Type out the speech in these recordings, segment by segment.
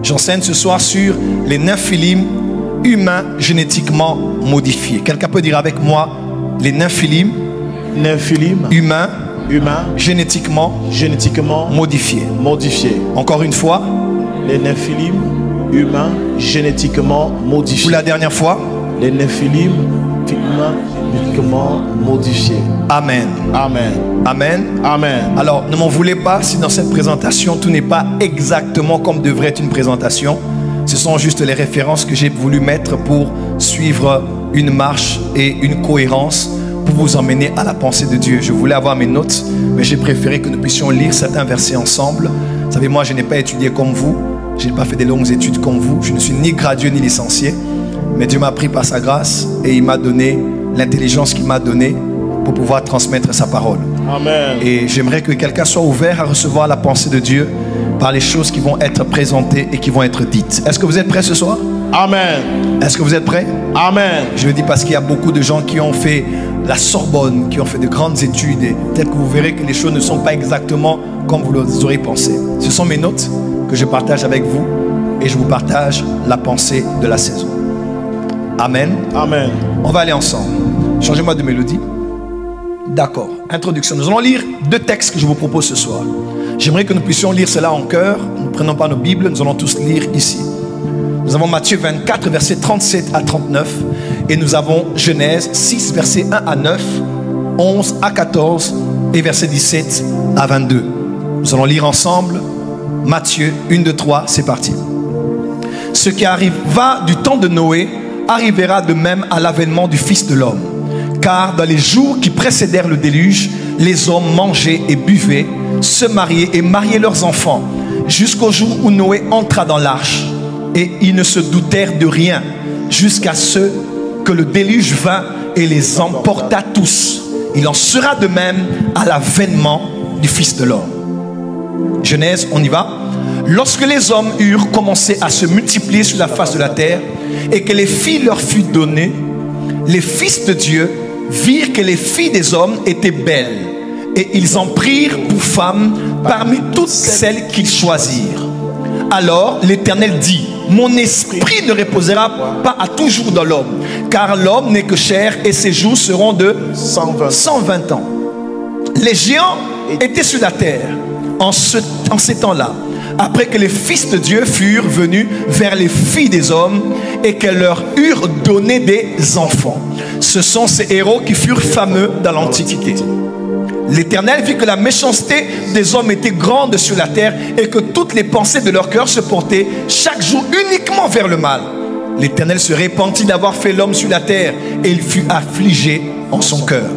J'enseigne ce soir sur les Néphilim humains génétiquement modifiés. Quelqu'un peut dire avec moi les Néphilim humains génétiquement modifiés. Encore une fois. Les Néphilim humains génétiquement modifiés. Pour la dernière fois. Les Néphilim humains génétiquement modifiés. Amen. Amen. Amen. Amen. Alors, ne m'en voulez pas si dans cette présentation, tout n'est pas exactement comme devrait être une présentation. Ce sont juste les références que j'ai voulu mettre pour suivre une marche et une cohérence pour vous emmener à la pensée de Dieu. Je voulais avoir mes notes, mais j'ai préféré que nous puissions lire certains versets ensemble. Vous savez, moi, je n'ai pas étudié comme vous. Je n'ai pas fait des longues études comme vous. Je ne suis ni gradué ni licencié. Mais Dieu m'a pris par sa grâce et il m'a donné l'intelligence qu'il m'a donnée pour pouvoir transmettre sa parole. Amen. Et j'aimerais que quelqu'un soit ouvert à recevoir la pensée de Dieu par les choses qui vont être présentées et qui vont être dites. Est-ce que vous êtes prêts ce soir? Amen. Est-ce que vous êtes prêts? Amen. Je le dis parce qu'il y a beaucoup de gens qui ont fait la Sorbonne, qui ont fait de grandes études et peut-être que vous verrez que les choses ne sont pas exactement comme vous les aurez pensé. Ce sont mes notes que je partage avec vous et je vous partage la pensée de la saison. Amen. Amen. On va aller ensemble. Changez-moi de mélodie. D'accord. Introduction. Nous allons lire deux textes que je vous propose ce soir. J'aimerais que nous puissions lire cela en chœur. Nous ne prenons pas nos Bibles, nous allons tous lire ici. Nous avons Matthieu 24, versets 37 à 39. Et nous avons Genèse 6, versets 1 à 9, 11 à 14 et versets 17 à 22. Nous allons lire ensemble Matthieu 1, 2, 3, c'est parti. Ce qui arriva du temps de Noé arrivera de même à l'avènement du Fils de l'homme. Car dans les jours qui précédèrent le déluge, les hommes mangeaient et buvaient, se mariaient et mariaient leurs enfants, jusqu'au jour où Noé entra dans l'arche. Et ils ne se doutèrent de rien, jusqu'à ce que le déluge vint et les emporta tous. Il en sera de même à l'avènement du Fils de l'homme. Genèse, on y va. Lorsque les hommes eurent commencé à se multiplier sur la face de la terre, et que les filles leur furent données, les fils de Dieu virent que les filles des hommes étaient belles, et ils en prirent pour femmes parmi toutes celles qu'ils choisirent. Alors l'Éternel dit: mon esprit ne reposera pas à toujours dans l'homme, car l'homme n'est que chair et ses jours seront de 120 ans. Les géants étaient sur la terre en ces temps-là, après que les fils de Dieu furent venus vers les filles des hommes et qu'elles leur eurent donné des enfants. Ce sont ces héros qui furent fameux dans l'Antiquité. L'Éternel vit que la méchanceté des hommes était grande sur la terre et que toutes les pensées de leur cœur se portaient chaque jour uniquement vers le mal. L'Éternel se repentit d'avoir fait l'homme sur la terre et il fut affligé en son cœur.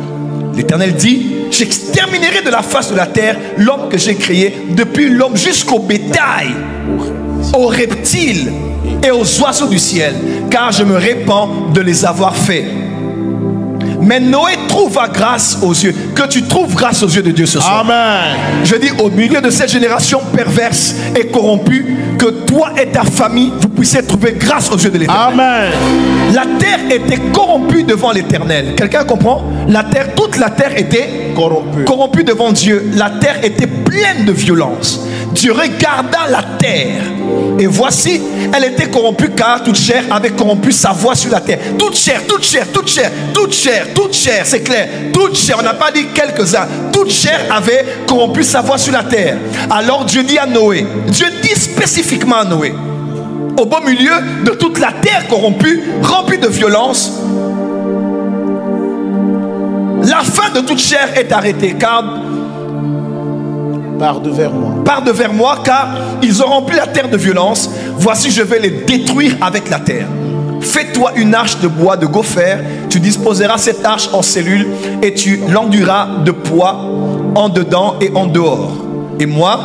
L'Éternel dit: j'exterminerai de la face de la terre l'homme que j'ai créé, depuis l'homme jusqu'au bétail, aux reptiles et aux oiseaux du ciel, car je me répands de les avoir faits. Mais Noé trouva grâce aux yeux. Que tu trouves grâce aux yeux de Dieu ce soir. Amen. Je dis au milieu de cette génération perverse et corrompue, que toi et ta famille, vous puissiez trouver grâce aux yeux de l'Éternel. Amen. La terre était corrompue devant l'Éternel. Quelqu'un comprend? La terre, toute la terre était corrompue devant Dieu. La terre était pleine de violence. Dieu regarda la terre et voici, elle était corrompue car toute chair avait corrompu sa voix sur la terre. Toute chair, toute chair, toute chair, toute chair, toute chair, c'est clair. Toute chair, on n'a pas dit quelques-uns. Toute chair avait corrompu sa voix sur la terre. Alors Dieu dit à Noé, Dieu dit spécifiquement à Noé, au beau milieu de toute la terre corrompue, remplie de violence, la fin de toute chair est arrêtée car Pars devers moi. Pars devers moi, car ils ont rempli la terre de violence. Voici, je vais les détruire avec la terre. Fais-toi une arche de bois de gopher. Tu disposeras cette arche en cellules et tu l'enduras de poids en dedans et en dehors. Et moi,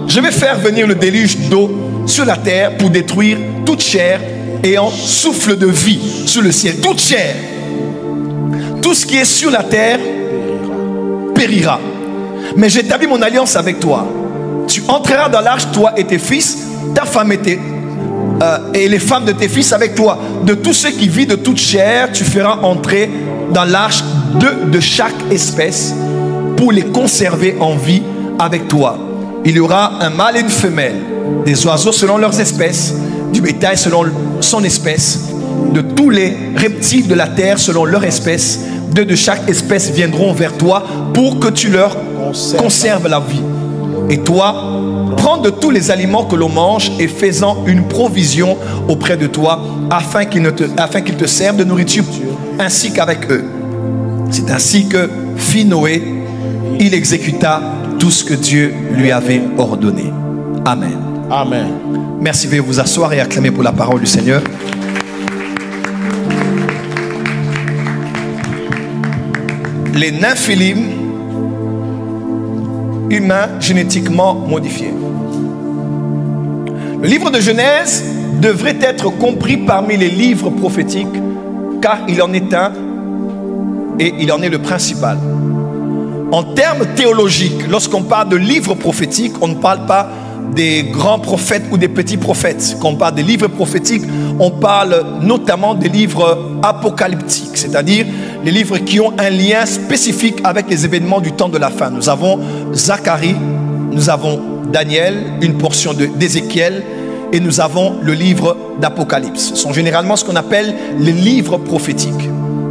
je vais faire venir le déluge d'eau sur la terre pour détruire toute chair et en souffle de vie sur le ciel. Toute chair. Tout ce qui est sur la terre périra. Mais j'établis mon alliance avec toi. Tu entreras dans l'arche, toi et tes fils, ta femme et les femmes de tes fils avec toi. De tous ceux qui vivent de toute chair, tu feras entrer dans l'arche deux de chaque espèce pour les conserver en vie avec toi. Il y aura un mâle et une femelle des oiseaux selon leurs espèces, du bétail selon son espèce, de tous les reptiles de la terre selon leur espèce. Deux de chaque espèce viendront vers toi pour que tu leur conserves la vie. Et toi, prends de tous les aliments que l'on mange et fais-en une provision auprès de toi afin qu'ils te servent de nourriture ainsi qu'avec eux. C'est ainsi que fit Noé, il exécuta tout ce que Dieu lui avait ordonné. Amen. Amen. Merci, veuillez vous asseoir et acclamer pour la parole du Seigneur. Les Néphilim, humains génétiquement modifiés. Le livre de Genèse devrait être compris parmi les livres prophétiques, car il en est un et il en est le principal. En termes théologiques, lorsqu'on parle de livres prophétiques, on ne parle pas des grands prophètes ou des petits prophètes. Quand on parle des livres prophétiques, on parle notamment des livres apocalyptiques, c'est-à-dire les livres qui ont un lien spécifique avec les événements du temps de la fin. Nous avons Zacharie, nous avons Daniel, une portion d'Ézéchiel, et nous avons le livre d'Apocalypse. Ce sont généralement ce qu'on appelle les livres prophétiques.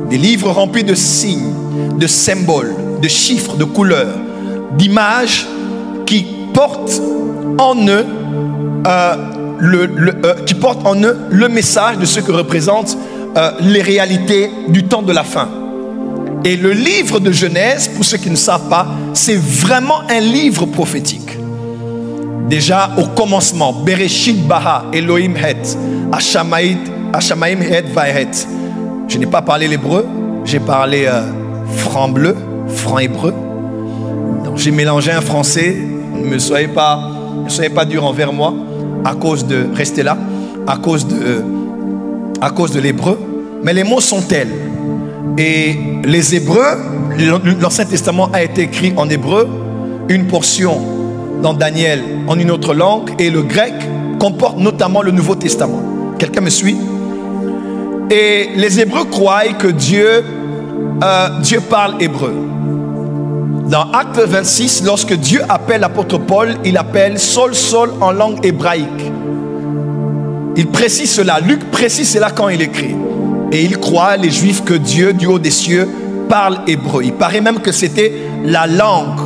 Des livres remplis de signes, de symboles, de chiffres, de couleurs, d'images qui portent en eux le message de ce que représentent les réalités du temps de la fin. Et le livre de Genèse, pour ceux qui ne savent pas, c'est vraiment un livre prophétique. Déjà au commencement, Bereshit bara Elohim het, Hashamaim het vahet. Je n'ai pas parlé l'hébreu, j'ai parlé franc bleu, franc hébreu. Donc j'ai mélangé un français. Ne soyez pas dur envers moi à cause de rester là, à cause de l'hébreu. Mais les mots sont tels. Et les Hébreux, l'Ancien Testament a été écrit en hébreu, une portion dans Daniel en une autre langue, et le grec comporte notamment le Nouveau Testament. Quelqu'un me suit? Et les Hébreux croient que Dieu parle hébreu. Dans Acte 26, lorsque Dieu appelle l'apôtre Paul, il appelle Saul, Saul en langue hébraïque. Il précise cela. Luc précise cela quand il écrit. Et il croit, les Juifs, que Dieu, du haut des cieux, parle hébreu. Il paraît même que c'était la langue.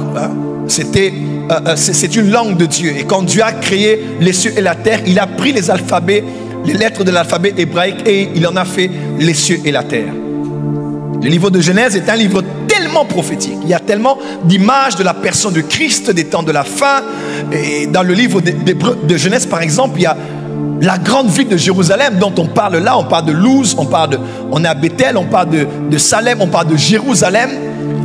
C'est une langue de Dieu. Et quand Dieu a créé les cieux et la terre, il a pris les alphabets, les lettres de l'alphabet hébraïque, et il en a fait les cieux et la terre. Le livre de Genèse est un livre tellement prophétique. Il y a tellement d'images de la personne de Christ, des temps de la fin. Et dans le livre de Genèse, par exemple, il y a la grande ville de Jérusalem dont on parle là. On parle de Luz, on est à Bethel, on parle de Salem, on parle de Jérusalem.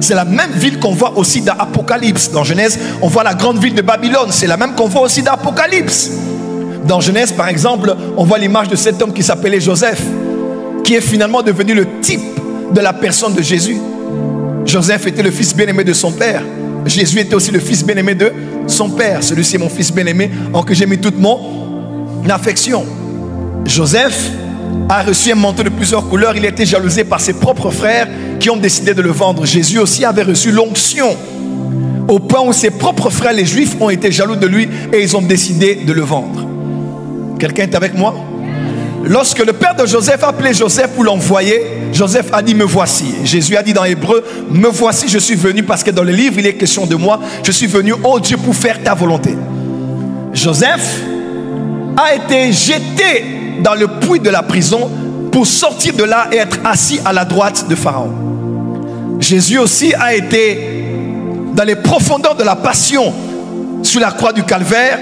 C'est la même ville qu'on voit aussi dans Apocalypse. Dans Genèse, on voit la grande ville de Babylone. C'est la même qu'on voit aussi dans Apocalypse. Dans Genèse, par exemple, on voit l'image de cet homme qui s'appelait Joseph, qui est finalement devenu le type de la personne de Jésus. Joseph était le fils bien-aimé de son père. Jésus était aussi le fils bien-aimé de son père. Celui-ci est mon fils bien-aimé en que j'ai mis toute mon affection. Joseph a reçu un manteau de plusieurs couleurs. Il a été jalousé par ses propres frères qui ont décidé de le vendre. Jésus aussi avait reçu l'onction, au point où ses propres frères les Juifs ont été jaloux de lui et ils ont décidé de le vendre. Quelqu'un est avec moi? Lorsque le père de Joseph a appelé Joseph pour l'envoyer, Joseph a dit: me voici. Jésus a dit dans Hébreu: me voici, je suis venu, parce que dans le livre il est question de moi. Je suis venu, ô Dieu, pour faire ta volonté. Joseph a été jeté dans le puits de la prison pour sortir de là et être assis à la droite de Pharaon. Jésus aussi a été dans les profondeurs de la passion sur la croix du Calvaire.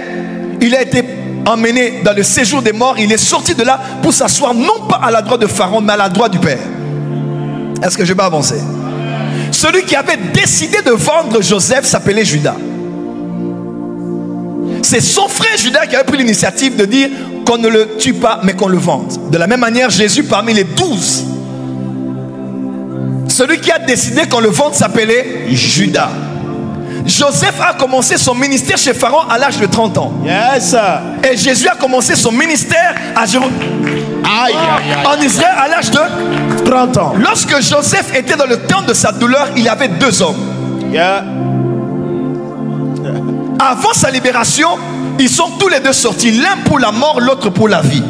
Il a été emmené dans le séjour des morts. Il est sorti de là pour s'asseoir non pas à la droite de Pharaon, mais à la droite du Père. Est-ce que je vais avancer? Celui qui avait décidé de vendre Joseph s'appelait Judas. C'est son frère Judas qui avait pris l'initiative de dire qu'on ne le tue pas, mais qu'on le vende. De la même manière, Jésus, parmi les 12, celui qui a décidé qu'on le vende s'appelait Judas. Joseph a commencé son ministère chez Pharaon à l'âge de 30 ans. Yes. Et Jésus a commencé son ministère à en Israël à l'âge de 30 ans. Lorsque Joseph était dans le temps de sa douleur, il avait 2 hommes. Yeah. Avant sa libération, ils sont tous les deux sortis, l'un pour la mort, l'autre pour la vie.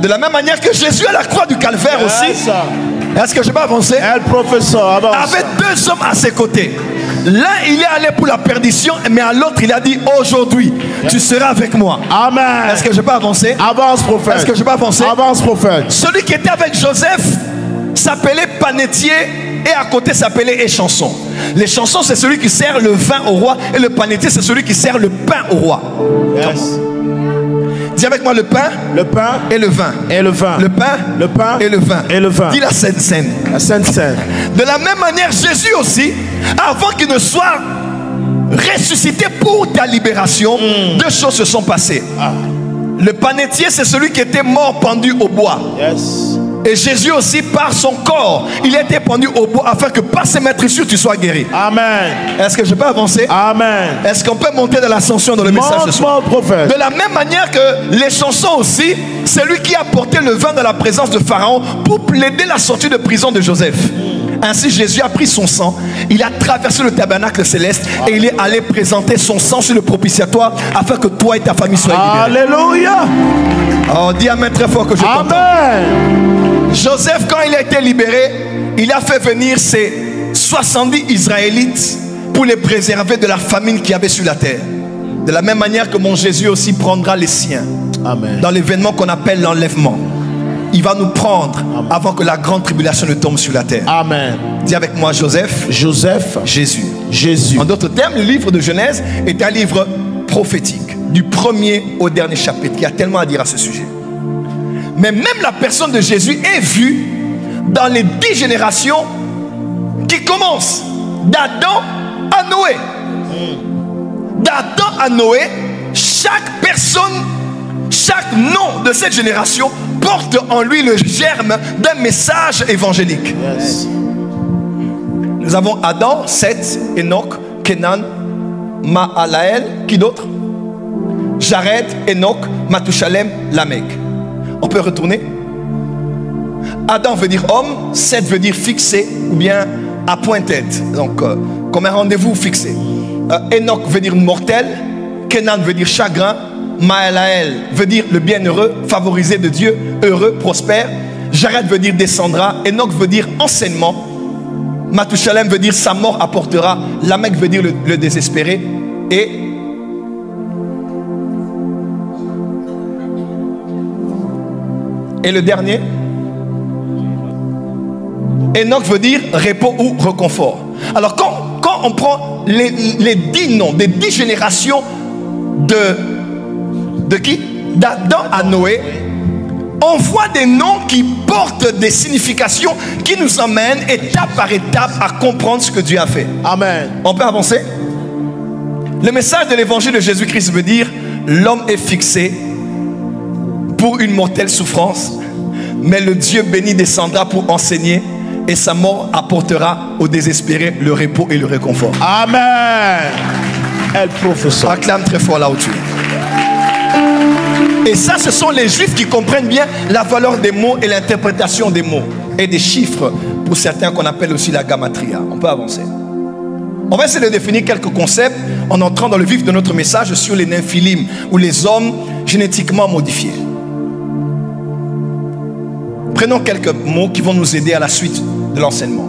De la même manière que Jésus à la croix du Calvaire aussi. Est-ce que je peux avancer? El professeur, avance. Avec deux hommes à ses côtés. L'un, il est allé pour la perdition, mais à l'autre, il a dit, aujourd'hui, tu seras avec moi. Amen. Est-ce que je peux avancer? Avance, prophète. Est-ce que je peux avancer? Avance, prophète. Celui qui était avec Joseph s'appelait panetier et à côté s'appelait échanson. L'échanson, c'est celui qui sert le vin au roi et le panetier, c'est celui qui sert le pain au roi. Yes. Dis avec moi le pain et le vin. Et le vin. Le pain et le vin. Et le vin. Dis la Sainte Seine. La Sainte Seine. De la même manière, Jésus aussi, avant qu'il ne soit ressuscité pour ta libération, deux choses se sont passées. Le panetier, c'est celui qui était mort pendu au bois. Yes. Et Jésus aussi, par son corps, il a été pendu au bois afin que par ses maîtresses tu sois guéri. Amen. Est-ce que je peux avancer? Amen. Est-ce qu'on peut monter dans l'ascension dans le message ce soir? Prophète. De la même manière que les chansons aussi, c'est lui qui a porté le vin dans la présence de Pharaon pour plaider la sortie de prison de Joseph. Ainsi Jésus a pris son sang, il a traversé le tabernacle céleste et il est allé présenter son sang sur le propitiatoire afin que toi et ta famille soient libérés. Alléluia. Oh, dis amen très fort que je t'entends. Amen. Joseph, quand il a été libéré, il a fait venir ses 70 Israélites pour les préserver de la famine qu'il y avait sur la terre. De la même manière que mon Jésus aussi prendra les siens. Amen. Dans l'événement qu'on appelle l'enlèvement. Il va nous prendre avant que la grande tribulation ne tombe sur la terre. Amen. Dis avec moi Joseph. Joseph. Jésus. Jésus. En d'autres termes, le livre de Genèse est un livre prophétique. Du premier au dernier chapitre. Il y a tellement à dire à ce sujet. Mais même la personne de Jésus est vue dans les 10 générations qui commencent d'Adam à Noé. D'Adam à Noé, chaque personne, chaque nom de cette génération porte en lui le germe d'un message évangélique. Yes. Nous avons Adam, Seth, Enoch, Kenan, Mahalaël, qui d'autre? Jared, Enoch, Mathusalem, Lamech. On peut retourner. Adam veut dire homme, Seth veut dire fixé ou bien appointed. Donc, comme un rendez-vous fixé. Enoch veut dire mortel. Kenan veut dire chagrin. Mahalaël veut dire le bienheureux, favorisé de Dieu, heureux, prospère. Jared veut dire descendra. Enoch veut dire enseignement. Mathusalem veut dire sa mort apportera. Lamech veut dire le désespéré. Et le dernier, Enoch veut dire repos ou réconfort. Alors quand on prend les 10 noms des 10 générations de qui? D'Adam à Noé, on voit des noms qui portent des significations qui nous emmènent étape par étape à comprendre ce que Dieu a fait. Amen. On peut avancer? Le message de l'évangile de Jésus-Christ veut dire l'homme est fixé pour une mortelle souffrance, mais le Dieu béni descendra pour enseigner et sa mort apportera aux désespérés le repos et le réconfort. Amen. El professeur. Acclame très fort là où tu es. Et ça, ce sont les juifs qui comprennent bien la valeur des mots et l'interprétation des mots et des chiffres, pour certains qu'on appelle aussi la gamatria. On peut avancer. On va essayer de définir quelques concepts en entrant dans le vif de notre message sur les nymphilim ou les hommes génétiquement modifiés. Prenons quelques mots qui vont nous aider à la suite de l'enseignement.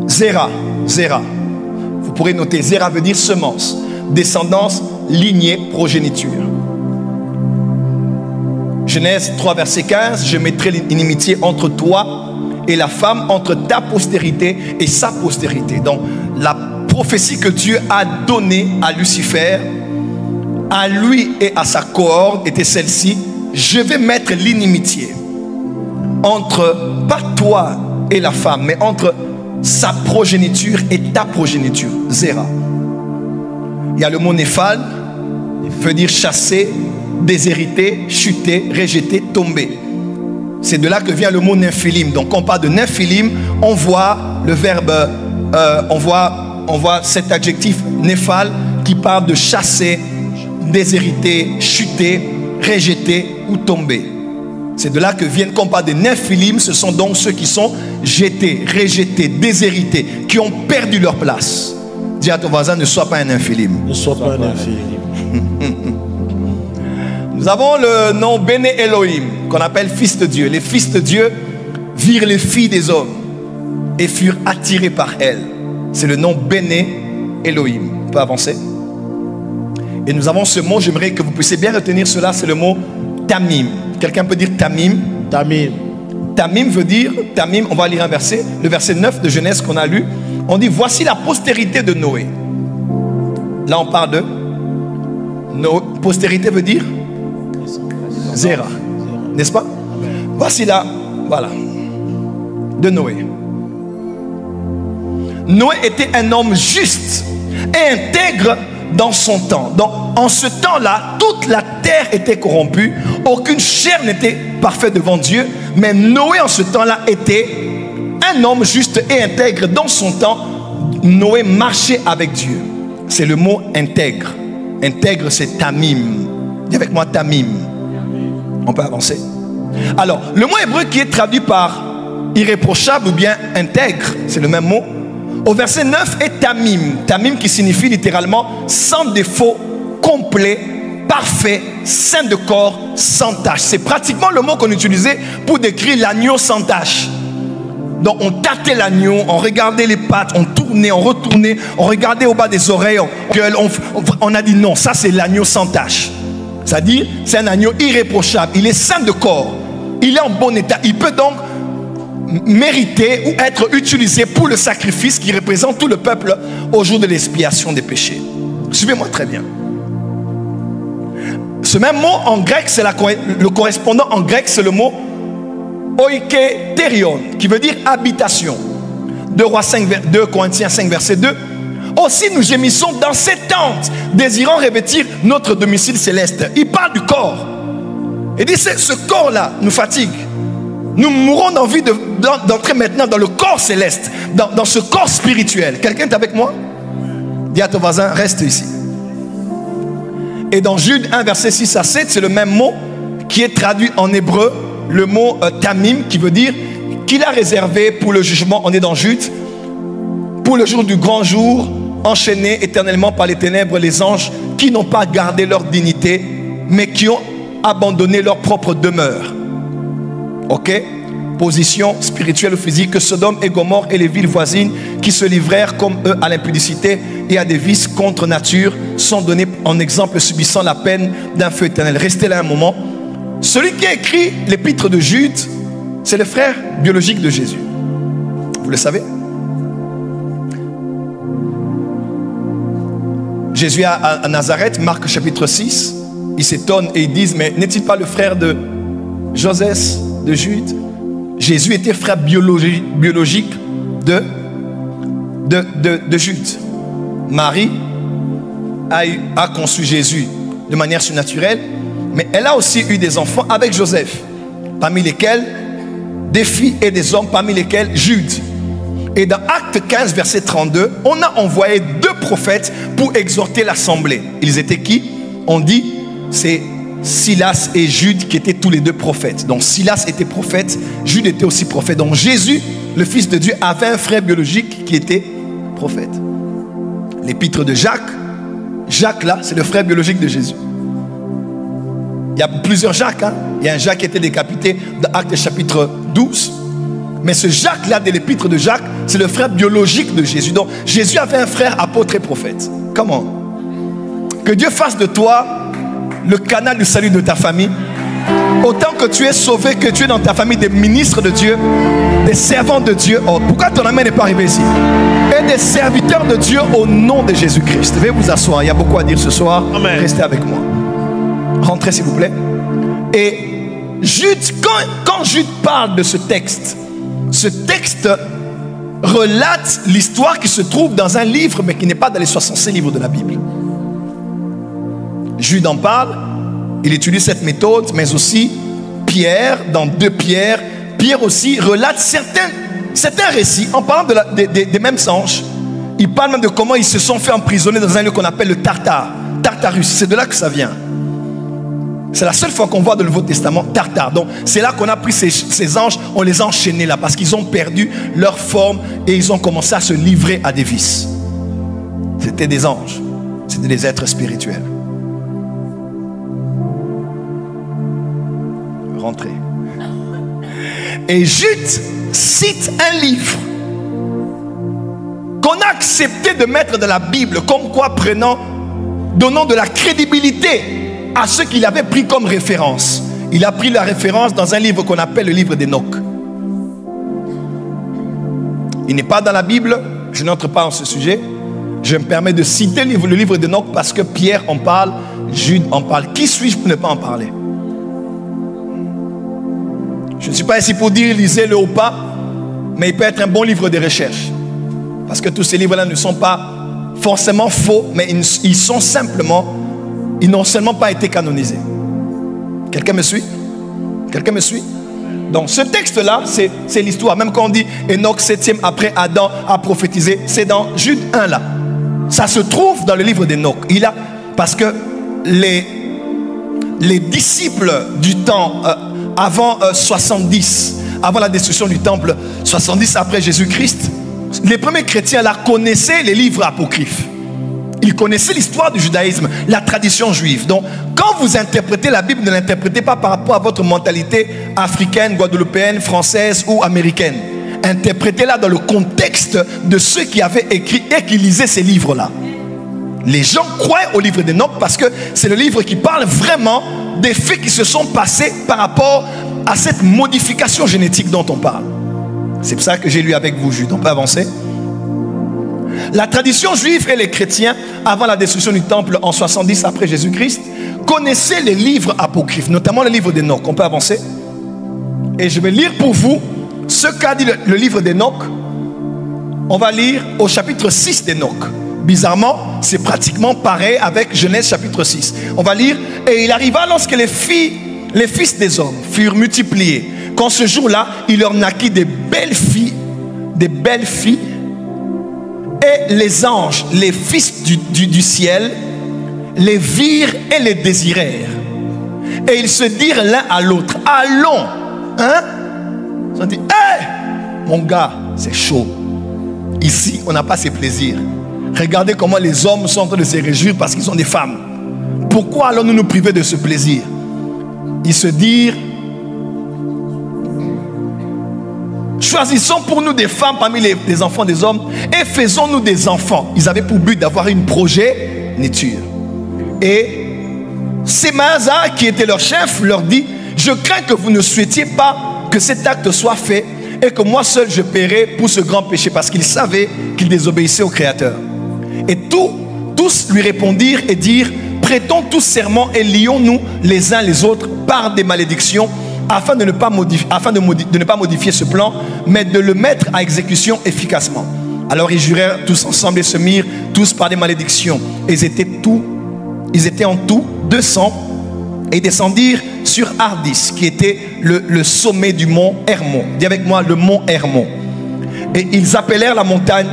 Zera, Zera. Vous pourrez noter, Zera veut dire semence, descendance, lignée, progéniture. Genèse 3, verset 15, je mettrai l'inimitié entre toi et la femme, entre ta postérité et sa postérité. Donc, la prophétie que Dieu a donnée à Lucifer, à lui et à sa cohorte, était celle-ci: je vais mettre l'inimitié entre, pas toi et la femme, mais entre sa progéniture et ta progéniture. Zera. Il y a le mot néphal, veut dire chasser, déshériter, chuter, rejeter, tomber. C'est de là que vient le mot nymphilim. Donc quand on parle de nymphilim, on voit le verbe, on voit cet adjectif néphal qui parle de chasser, déshériter, chuter, rejeter ou tomber. C'est de là que viennent, quand on parle des nymphilim, ce sont donc ceux qui sont jetés, rejetés, déshérités, qui ont perdu leur place. Dis à ton voisin, ne sois pas un nymphilim. Ne sois pas un nymphilim. Nous avons le nom Béné Elohim, qu'on appelle fils de Dieu. Les fils de Dieu virent les filles des hommes et furent attirés par elles. C'est le nom Béné Elohim. On peut avancer. Et nous avons ce mot, j'aimerais que vous puissiez bien retenir cela, c'est le mot Tamim. Quelqu'un peut dire Tamim? Tamim. Tamim veut dire, Tamim, on va lire un verset, le verset 9 de Genèse qu'on a lu. On dit, voici la postérité de Noé. Là on parle de Noé. Postérité veut dire Zéra, n'est-ce pas? Voici là, voilà, de Noé. Noé était un homme juste et intègre dans son temps. Donc, en ce temps-là, toute la terre était corrompue. Aucune chair n'était parfaite devant Dieu. Mais Noé, en ce temps-là, était un homme juste et intègre dans son temps. Noé marchait avec Dieu. C'est le mot intègre. Intègre, c'est Tamim. Dis avec moi, Tamim. On peut avancer. Alors, le mot hébreu qui est traduit par irréprochable ou bien intègre, c'est le même mot. Au verset 9 est Tamim. Tamim qui signifie littéralement sans défaut, complet, parfait, saint de corps, sans tache. C'est pratiquement le mot qu'on utilisait pour décrire l'agneau sans tache. Donc on tâtait l'agneau, on regardait les pattes, on tournait, on retournait, on regardait au bas des oreilles, on a dit non, ça c'est l'agneau sans tache. C'est-à-dire, c'est un agneau irréprochable, il est saint de corps, il est en bon état, il peut donc mériter ou être utilisé pour le sacrifice qui représente tout le peuple au jour de l'expiation des péchés. Suivez-moi très bien. Ce même mot en grec, c'est le correspondant en grec, c'est le mot oiketerion, qui veut dire habitation. 2 Corinthiens 5 verset 2. Aussi nous gémissons dans ces tentes, désirant revêtir notre domicile céleste. Il parle du corps. Il dit ce corps-là nous fatigue. Nous mourons d'envie d'entrer maintenant dans le corps céleste, dans ce corps spirituel. Quelqu'un est avec moi? Dis à ton voisin, reste ici. Et dans Jude 1, verset 6 à 7, c'est le même mot qui est traduit en hébreu, le mot Tamim, qui veut dire qu'il a réservé pour le jugement, on est dans Jude, pour le jour du grand jour, enchaînés éternellement par les ténèbres, les anges qui n'ont pas gardé leur dignité, mais qui ont abandonné leur propre demeure. Ok? Position spirituelle ou physique, que Sodome et Gomorrhe et les villes voisines qui se livrèrent comme eux à l'impudicité et à des vices contre nature sont donnés en exemple subissant la peine d'un feu éternel. Restez là un moment. Celui qui a écrit l'épître de Jude, c'est le frère biologique de Jésus. Vous le savez? Jésus à Nazareth, Marc chapitre 6, ils s'étonnent et ils disent, mais n'est-il pas le frère de Joseph, de Jude? Jésus était frère biologique de Jude. Marie a conçu Jésus de manière surnaturelle, mais elle a aussi eu des enfants avec Joseph, parmi lesquels des filles et des hommes, parmi lesquels Jude. Et dans Acte 15, verset 32, on a envoyé 2 prophètes pour exhorter l'assemblée. Ils étaient qui? On dit, c'est Silas et Jude qui étaient tous les 2 prophètes. Donc Silas était prophète, Jude était aussi prophète. Donc Jésus, le Fils de Dieu, avait un frère biologique qui était prophète. L'épître de Jacques, Jacques là, c'est le frère biologique de Jésus. Il y a plusieurs Jacques, hein? Il y a un Jacques qui était décapité dans Actes chapitre 12. Mais ce Jacques là de l'épître de Jacques, c'est le frère biologique de Jésus. Donc Jésus avait un frère apôtre et prophète. Comment? Que Dieu fasse de toi le canal du salut de ta famille. Autant que tu es sauvé, que tu es dans ta famille des ministres de Dieu, des servants de Dieu. Oh, pourquoi ton ami n'est pas arrivé ici? Et des serviteurs de Dieu au nom de Jésus-Christ. Veuillez vous asseoir, il y a beaucoup à dire ce soir. Amen. Restez avec moi. Rentrez s'il vous plaît. Et Jude, quand Jude parle de ce texte relate l'histoire qui se trouve dans un livre, mais qui n'est pas dans les 65 livres de la Bible. Jude en parle, il utilise cette méthode, mais aussi Pierre, dans 2 Pierre, Pierre aussi relate certains récits en parlant des mêmes anges. Il parle même de comment ils se sont fait emprisonner dans un lieu qu'on appelle le Tartarus. C'est de là que ça vient. C'est la seule fois qu'on voit dans le Nouveau Testament Tartare. Donc c'est là qu'on a pris ces anges, on les a enchaînés là parce qu'ils ont perdu leur forme et ils ont commencé à se livrer à des vices. C'était des anges, c'était des êtres spirituels. rentrer. Et Jude cite un livre qu'on a accepté de mettre dans la Bible, comme quoi donnant de la crédibilité à ce qu'il avait pris comme référence. Il a pris la référence dans un livre qu'on appelle le livre d'Enoch. Il n'est pas dans la Bible, je n'entre pas dans ce sujet. Je me permets de citer le livre d'Enoch parce que Pierre en parle, Jude en parle. Qui suis-je pour ne pas en parler? Je ne suis pas ici pour dire lisez-le ou pas, mais il peut être un bon livre de recherche. Parce que tous ces livres-là ne sont pas forcément faux, mais ils n'ont seulement pas été canonisés. Quelqu'un me suit? Quelqu'un me suit? Donc ce texte-là, c'est l'histoire. Même quand on dit Enoch 7e après Adam a prophétisé, c'est dans Jude 1 là. Ça se trouve dans le livre d'Enoch. Parce que les disciples du temps avant 70, avant la destruction du temple, 70 après Jésus-Christ, les premiers chrétiens là connaissaient les livres apocryphes. Ils connaissaient l'histoire du judaïsme, la tradition juive. Donc, quand vous interprétez la Bible, ne l'interprétez pas par rapport à votre mentalité africaine, guadeloupéenne, française ou américaine. Interprétez-la dans le contexte de ceux qui avaient écrit et qui lisaient ces livres-là. Les gens croient au livre d'Enoch parce que c'est le livre qui parle vraiment des faits qui se sont passés par rapport à cette modification génétique dont on parle. C'est pour ça que j'ai lu avec vous, Jude. On peut avancer? La tradition juive et les chrétiens, avant la destruction du temple en 70 après Jésus-Christ, connaissaient les livres apocryphes, notamment le livre d'Enoch. On peut avancer? Et je vais lire pour vous ce qu'a dit le livre d'Enoch. On va lire au chapitre 6 d'Enoch. Bizarrement, c'est pratiquement pareil avec Genèse chapitre 6. On va lire. Et il arriva lorsque les fils des hommes furent multipliés, qu'en ce jour-là, il leur naquit des belles filles, et les anges, les fils du ciel, les virent et les désirèrent. Et ils se dirent l'un à l'autre, allons, hein? Ils ont dit, hé, mon gars, c'est chaud. Ici, on n'a pas ces plaisirs. Regardez comment les hommes sont en train de se réjouir parce qu'ils sont des femmes. Pourquoi allons-nous nous priver de ce plaisir? Ils se dirent, choisissons pour nous des femmes parmi les enfants des hommes et faisons-nous des enfants. Ils avaient pour but d'avoir une progéniture. Et Semaza, qui était leur chef, leur dit, je crains que vous ne souhaitiez pas que cet acte soit fait et que moi seul je paierai pour ce grand péché, parce qu'ils savaient qu'ils désobéissaient au Créateur. Et tous lui répondirent et dirent, prêtons tous serment et lions-nous les uns les autres par des malédictions, afin de ne pas modifier ce plan, mais de le mettre à exécution efficacement. Alors ils jurèrent tous ensemble et se mirent tous par des malédictions. Ils étaient en tout 200 et descendirent sur Ardis, qui était le sommet du mont Hermon. Dis avec moi, le mont Hermon. Et ils appelèrent la montagne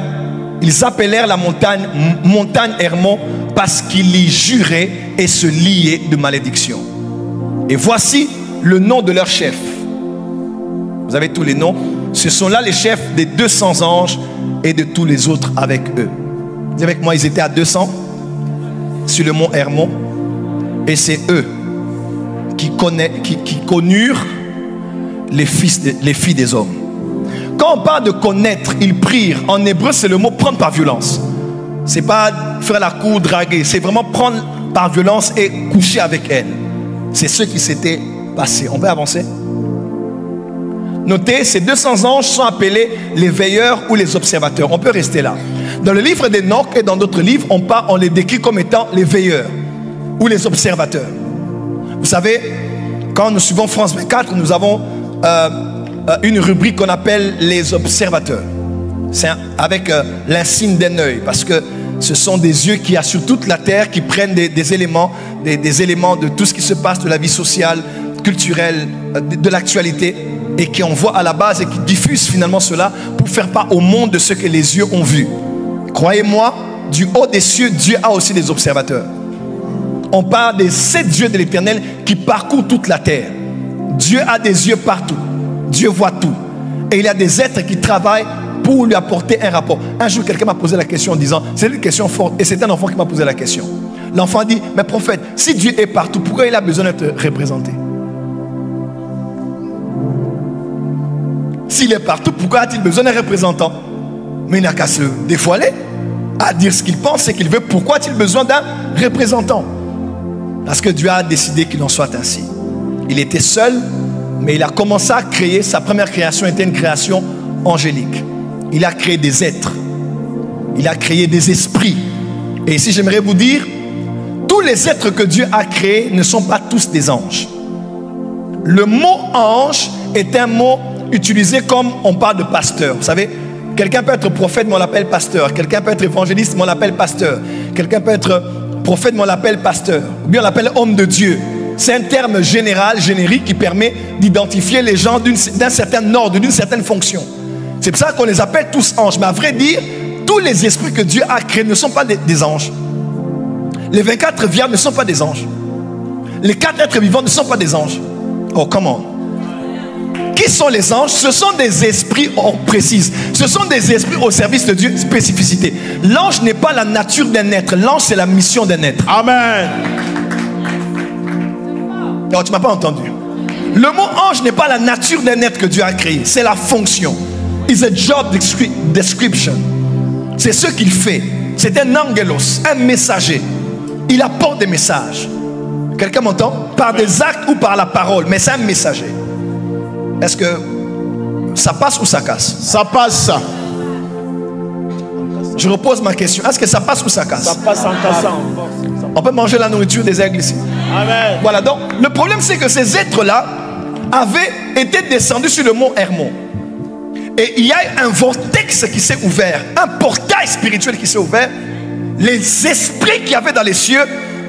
Hermon parce qu'ils y juraient et se liaient de malédiction. Et voici le nom de leur chef. Vous avez tous les noms. Ce sont là les chefs des 200 anges et de tous les autres avec eux. Dis avec moi, ils étaient à 200 sur le mont Hermon. Et c'est eux qui connurent les filles des hommes. Quand on parle de connaître, ils prirent. En hébreu, c'est le mot prendre par violence. C'est pas faire la cour, draguer. C'est vraiment prendre par violence et coucher avec elle. C'est ce qui s'était passé. On peut avancer? Notez, ces 200 anges sont appelés les veilleurs ou les observateurs. On peut rester là. Dans le livre d'Enoch et dans d'autres livres, on les décrit comme étant les veilleurs ou les observateurs. Vous savez, quand nous suivons France 24, nous avons une rubrique qu'on appelle les observateurs. C'est avec l'insigne d'un œil, parce que ce sont des yeux qui assurent toute la terre, qui prennent des éléments de tout ce qui se passe de la vie sociale, culturelle, de l'actualité, et qui envoient à la base et qui diffusent finalement cela pour faire part au monde de ce que les yeux ont vu. Croyez-moi, du haut des cieux, Dieu a aussi des observateurs. On parle des 7 dieux de l'Éternel qui parcourent toute la terre. Dieu a des yeux partout. Dieu voit tout. Et il y a des êtres qui travaillent pour lui apporter un rapport. Un jour, quelqu'un m'a posé la question en disant, c'est une question forte, et c'est un enfant qui m'a posé la question. L'enfant dit, mais prophète, si Dieu est partout, pourquoi il a besoin d'être représenté? S'il est partout, pourquoi a-t-il besoin d'un représentant? Mais il n'a qu'à se dévoiler, à dire ce qu'il pense, ce qu'il veut. Pourquoi a-t-il besoin d'un représentant? Parce que Dieu a décidé qu'il en soit ainsi. Il était seul, mais il a commencé à créer. Sa première création était une création angélique. Il a créé des êtres. Il a créé des esprits. Et ici, j'aimerais vous dire, tous les êtres que Dieu a créés ne sont pas tous des anges. Le mot ange est un mot utilisé comme on parle de pasteur. Vous savez, quelqu'un peut être prophète, mais on l'appelle pasteur. Quelqu'un peut être évangéliste, mais on l'appelle pasteur. Quelqu'un peut être prophète, mais on l'appelle pasteur. Ou bien on l'appelle homme de Dieu. C'est un terme général, générique, qui permet d'identifier les gens d'un certain ordre, d'une certaine fonction. C'est pour ça qu'on les appelle tous anges. Mais à vrai dire, tous les esprits que Dieu a créés ne sont pas des anges. Les 24 vierges ne sont pas des anges. Les 4 êtres vivants ne sont pas des anges. Oh, comment? Qui sont les anges? Ce sont des esprits, on précise. Ce sont des esprits au service de Dieu, spécificité. L'ange n'est pas la nature d'un être. L'ange, c'est la mission d'un être. Amen. Alors, tu ne m'as pas entendu. Le mot ange n'est pas la nature d'un être que Dieu a créé. C'est la fonction. It's a job description. C'est ce qu'il fait. C'est un angelos, un messager. Il apporte des messages. Quelqu'un m'entend? Par des actes ou par la parole. Mais c'est un messager. Est-ce que ça passe ou ça casse? Ça passe. Je repose ma question. Est-ce que ça passe ou ça casse? Ça passe en cassant. On peut manger la nourriture des aigles ici. Amen. Voilà, donc le problème c'est que ces êtres-là avaient été descendus sur le mont Hermon. Et il y a un vortex qui s'est ouvert, un portail spirituel qui s'est ouvert. Les esprits qu'il y avait dans les cieux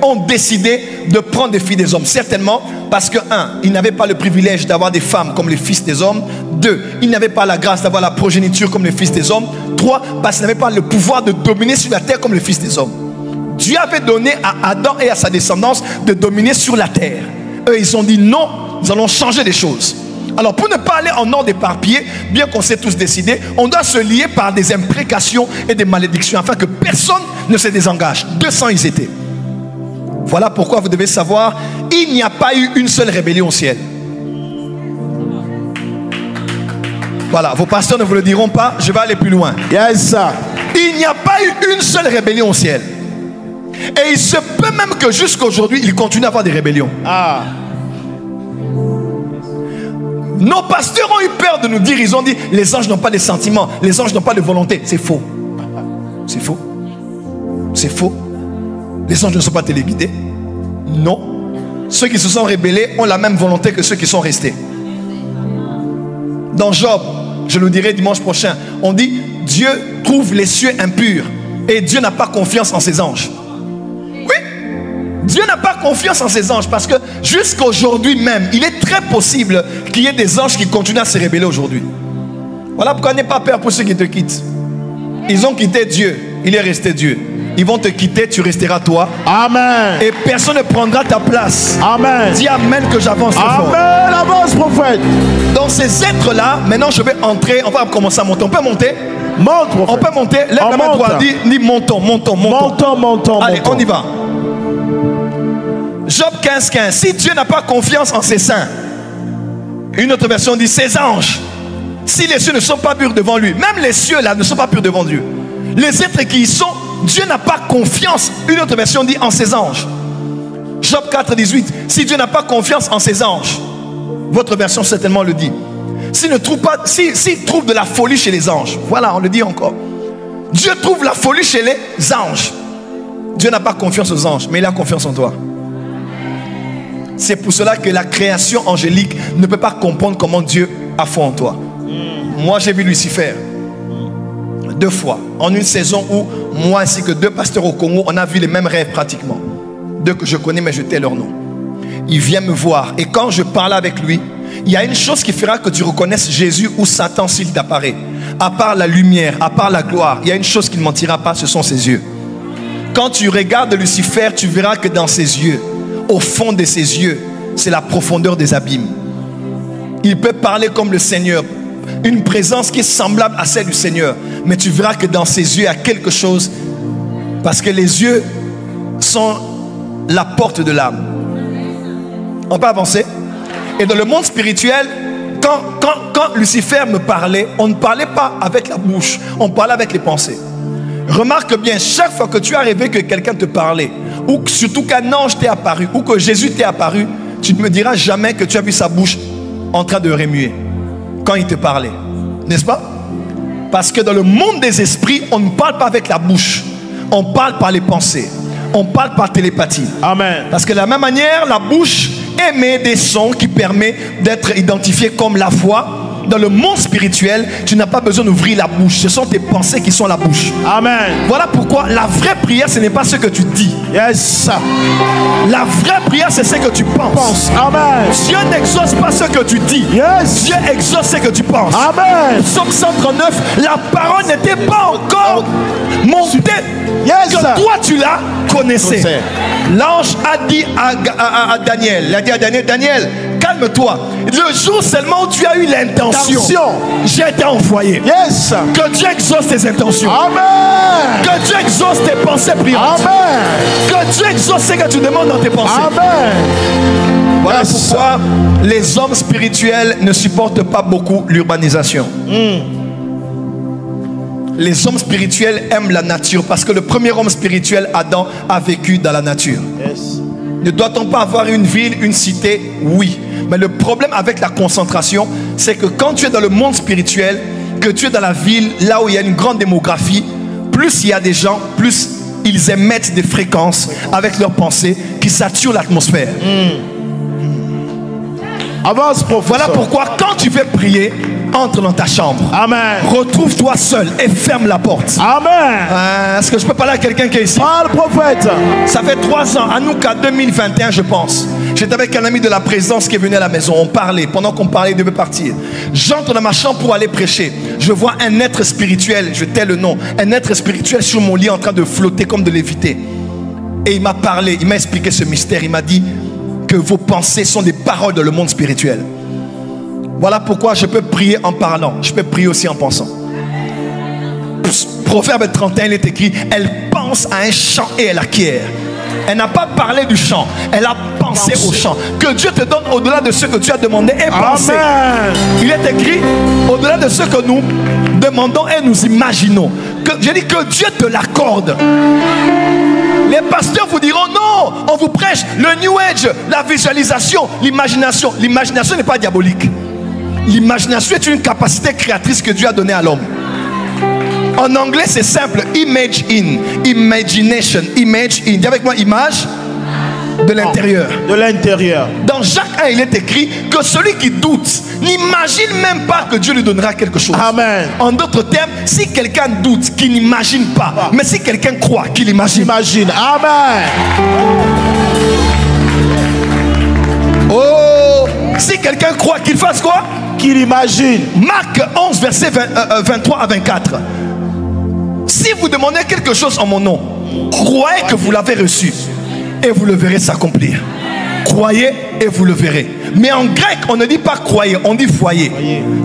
ont décidé de prendre des filles des hommes. Certainement parce que, 1, ils n'avaient pas le privilège d'avoir des femmes comme les fils des hommes. 2, ils n'avaient pas la grâce d'avoir la progéniture comme les fils des hommes. 3, parce qu'ils n'avaient pas le pouvoir de dominer sur la terre comme les fils des hommes. Dieu avait donné à Adam et à sa descendance de dominer sur la terre. Eux, ils ont dit non, nous allons changer les choses. Alors pour ne pas aller en ordre éparpillé, bien qu'on s'est tous décidé, on doit se lier par des imprécations et des malédictions afin que personne ne se désengage. 200 ils étaient. Voilà pourquoi vous devez savoir, il n'y a pas eu une seule rébellion au ciel. Voilà, vos pasteurs ne vous le diront pas, je vais aller plus loin. Yes, sir. Il n'y a pas eu une seule rébellion au ciel. Et il se peut même que jusqu'à aujourd'hui, il continue à avoir des rébellions. Ah. Nos pasteurs ont eu peur de nous dire, ils ont dit, les anges n'ont pas de sentiments, les anges n'ont pas de volonté. C'est faux. C'est faux. C'est faux. Les anges ne sont pas téléguidés. Non. Ceux qui se sont rébellés ont la même volonté que ceux qui sont restés. Dans Job, je le dirai dimanche prochain, on dit, Dieu trouve les cieux impurs et Dieu n'a pas confiance en ses anges. Dieu n'a pas confiance en ses anges parce que jusqu'à aujourd'hui même, il est très possible qu'il y ait des anges qui continuent à se rébeller aujourd'hui. Voilà pourquoi n'aie pas peur pour ceux qui te quittent. Ils ont quitté Dieu, il est resté Dieu. Ils vont te quitter, tu resteras toi. Amen. Et personne ne prendra ta place. Amen. Dis amen que j'avance trop fort. Amen, avance prophète. Dans ces êtres-là, maintenant je vais entrer, on va commencer à monter. On peut monter? Monte prophète. On peut monter. Lève la main droite, dis montons, montons, montons. Montons. Allez, on y va. Job 15:15. Si Dieu n'a pas confiance en ses saints, une autre version dit ses anges. Si les cieux ne sont pas purs devant lui, même les cieux là ne sont pas purs devant Dieu. Les êtres qui y sont, Dieu n'a pas confiance. Une autre version dit en ses anges. Job 4:18. Si Dieu n'a pas confiance en ses anges, votre version certainement le dit. S'il trouve de la folie chez les anges, voilà, on le dit encore. Dieu trouve la folie chez les anges. Dieu n'a pas confiance aux anges, mais il a confiance en toi. C'est pour cela que la création angélique ne peut pas comprendre comment Dieu a foi en toi. Moi, j'ai vu Lucifer 2 fois. En une saison où moi ainsi que 2 pasteurs au Congo, on a vu les mêmes rêves pratiquement. 2 que je connais, mais je tais leur nom. Il vient me voir. Et quand je parle avec lui, il y a une chose qui fera que tu reconnaisses Jésus ou Satan s'il t'apparaît. À part la lumière, à part la gloire, il y a une chose qui ne mentira pas, ce sont ses yeux. Quand tu regardes Lucifer, tu verras que dans ses yeux, au fond de ses yeux, c'est la profondeur des abîmes. Il peut parler comme le Seigneur, une présence qui est semblable à celle du Seigneur, mais tu verras que dans ses yeux il y a quelque chose, parce que les yeux sont la porte de l'âme. On peut avancer. Et dans le monde spirituel, quand Lucifer me parlait, on ne parlait pas avec la bouche, on parlait avec les pensées. Remarque bien, chaque fois que tu as rêvé que quelqu'un te parlait, ou surtout qu'un ange t'est apparu, ou que Jésus t'est apparu, tu ne me diras jamais que tu as vu sa bouche en train de remuer quand il te parlait. N'est-ce pas? Parce que dans le monde des esprits, on ne parle pas avec la bouche, on parle par les pensées, on parle par télépathie. Amen. Parce que de la même manière, la bouche émet des sons qui permettent d'être identifiés comme la foi. Dans le monde spirituel, tu n'as pas besoin d'ouvrir la bouche. Ce sont tes pensées qui sont la bouche. Amen. Voilà pourquoi la vraie prière, ce n'est pas ce que tu dis. Yes. La vraie prière, c'est ce que tu penses. Amen. Dieu n'exauce pas ce que tu dis. Yes. Dieu exauce ce que tu penses. Amen. Psaume 139, la parole n'était pas encore montée. Yes. Que toi, tu la connaissais. L'ange a dit à Daniel, il a dit à Daniel, Daniel, calme-toi. Le jour seulement où tu as eu l'intention, j'ai été envoyé. Yes. Que Dieu exauce tes intentions. Amen. Que Dieu exauce tes pensées priantes. Amen. Que Dieu exauce ce que tu demandes dans tes pensées. Amen. Voilà pourquoi les hommes spirituels ne supportent pas beaucoup l'urbanisation. Les hommes spirituels aiment la nature parce que le premier homme spirituel, Adam, a vécu dans la nature. Yes. Ne doit-on pas avoir une ville, une cité? Oui. Mais le problème avec la concentration, c'est que quand tu es dans le monde spirituel, que tu es dans la ville, là où il y a une grande démographie, plus il y a des gens, plus ils émettent des fréquences avec leurs pensées qui saturent l'atmosphère. Avance, professeur. Voilà pourquoi quand tu veux prier, entre dans ta chambre. Amen. Retrouve-toi seul et ferme la porte. Amen. Est-ce que je peux parler à quelqu'un qui est ici? Parle, prophète. Ça fait 3 ans, à nous qu'à 2021 je pense. J'étais avec un ami de la présence qui est venu à la maison. On parlait, pendant qu'on parlait, il devait partir. J'entre dans ma chambre pour aller prêcher. Je vois un être spirituel, je tais le nom, un être spirituel sur mon lit en train de flotter comme de léviter. Et il m'a parlé, il m'a expliqué ce mystère. Il m'a dit que vos pensées sont des paroles dans le monde spirituel. Voilà pourquoi je peux prier en parlant. Je peux prier aussi en pensant. Proverbe 31, il est écrit, elle pense à un chant et elle acquiert. Elle n'a pas parlé du chant, elle a pensé au chant. Que Dieu te donne au-delà de ce que tu as demandé et pensé. Amen. Il est écrit, au-delà de ce que nous demandons et nous imaginons. Je dis que Dieu te l'accorde. Les pasteurs vous diront non, on vous prêche le New Age, la visualisation, l'imagination. L'imagination n'est pas diabolique. L'imagination est une capacité créatrice que Dieu a donnée à l'homme. En anglais, c'est simple. Image in. Imagination. Image in. Dis avec moi, image de l'intérieur. De l'intérieur. Dans Jacques 1, il est écrit que celui qui doute n'imagine même pas que Dieu lui donnera quelque chose. Amen. En d'autres termes, si quelqu'un doute, qu'il n'imagine pas. Mais si quelqu'un croit, qu'il imagine. Imagine. Amen. Oh, si quelqu'un croit, qu'il fasse quoi? Qu'il imagine. Marc 11, verset 23 à 24. Si vous demandez quelque chose en mon nom, croyez que vous l'avez reçu et vous le verrez s'accomplir. Croyez et vous le verrez. Mais en grec, on ne dit pas croyez, on dit voyez.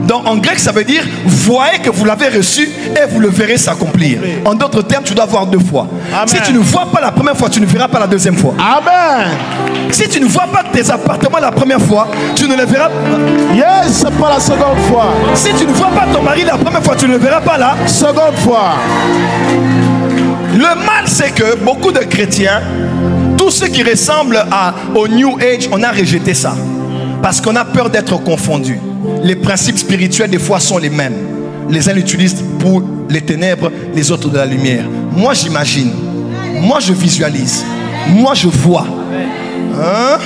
Donc en grec, ça veut dire voyez que vous l'avez reçu et vous le verrez s'accomplir. En d'autres termes, tu dois voir 2 fois. Amen. Si tu ne vois pas la première fois, tu ne verras pas la deuxième fois. Amen. Si tu ne vois pas tes appartements la première fois, tu ne les verras pas. Yes, c'est pas la seconde fois. Si tu ne vois pas ton mari la première fois, tu ne le verras pas là. Seconde fois. Le mal, c'est que beaucoup de chrétiens, tout ce qui ressemble au New Age, on a rejeté ça. Parce qu'on a peur d'être confondu. Les principes spirituels, des fois, sont les mêmes. Les uns l'utilisent pour les ténèbres, les autres de la lumière. Moi, j'imagine. Moi, je visualise. Moi, je vois. Hein?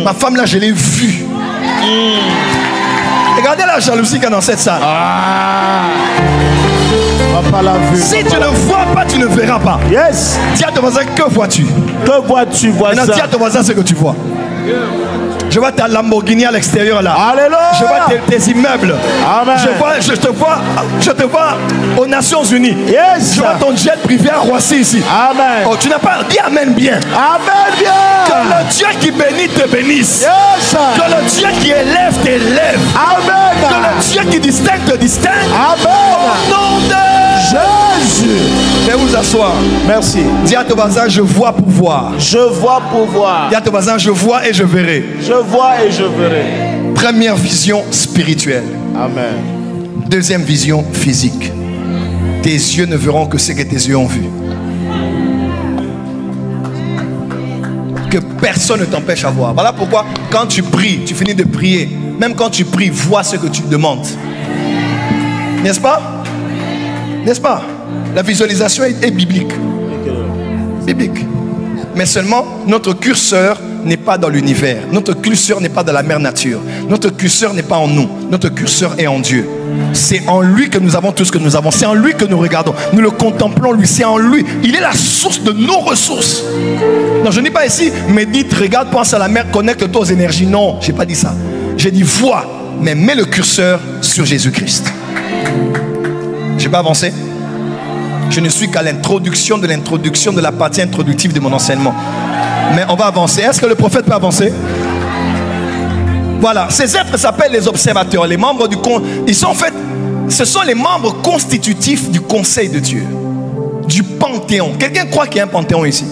Ma femme, là, je l'ai vue. Regardez la jalousie qu'il y a dans cette salle. On va pas la vue. Si tu ne vois pas, tu ne verras pas. Yes. Dis à ton voisin, que vois-tu? Que vois-tu, voisin? Maintenant, dis à ton voisin ce que tu vois. Je vois ta Lamborghini à l'extérieur là. Alléluia. Je vois tes immeubles. Amen. Je te vois aux Nations Unies. Yes. Je vois ton jet privé à Roissy ici. Amen. Oh, tu n'as pas dit amen bien. Amen bien. Que le Dieu qui bénit te bénisse. Yes. Que le Dieu qui élève t'élève. Amen. Que le Dieu qui distingue te distingue. Amen. Au nom de Jésus. Veuillez vous asseoir. Merci. Dis à ton voisin, je vois pour voir. Je vois pour voir. Dis à ton voisin, je vois et je verrai. Je vois et je verrai. Première vision spirituelle. Amen. Deuxième vision physique. Tes yeux ne verront que ce que tes yeux ont vu. Que personne ne t'empêche à voir. Voilà pourquoi quand tu pries, tu finis de prier. Même quand tu pries, vois ce que tu demandes. N'est-ce pas? N'est-ce pas? La visualisation est biblique. Biblique. Mais seulement notre curseur n'est pas dans l'univers. Notre curseur n'est pas dans la mère nature. Notre curseur n'est pas en nous. Notre curseur est en Dieu. C'est en lui que nous avons tout ce que nous avons. C'est en lui que nous regardons. Nous le contemplons lui. C'est en lui. Il est la source de nos ressources. Non, je ne dis pas ici, médite, regarde, pense à la mer, connecte-toi aux énergies. Non, je n'ai pas dit ça. J'ai dit vois, mais mets le curseur sur Jésus-Christ. Je n'ai pas avancé. Je ne suis qu'à l'introduction de la partie introductive de mon enseignement. Mais on va avancer. Est-ce que le prophète peut avancer? Voilà. Ces êtres s'appellent les observateurs. Les membres du ils sont en fait, ce sont les membres constitutifs du conseil de Dieu. Du panthéon. Quelqu'un croit qu'il y a un panthéon ici?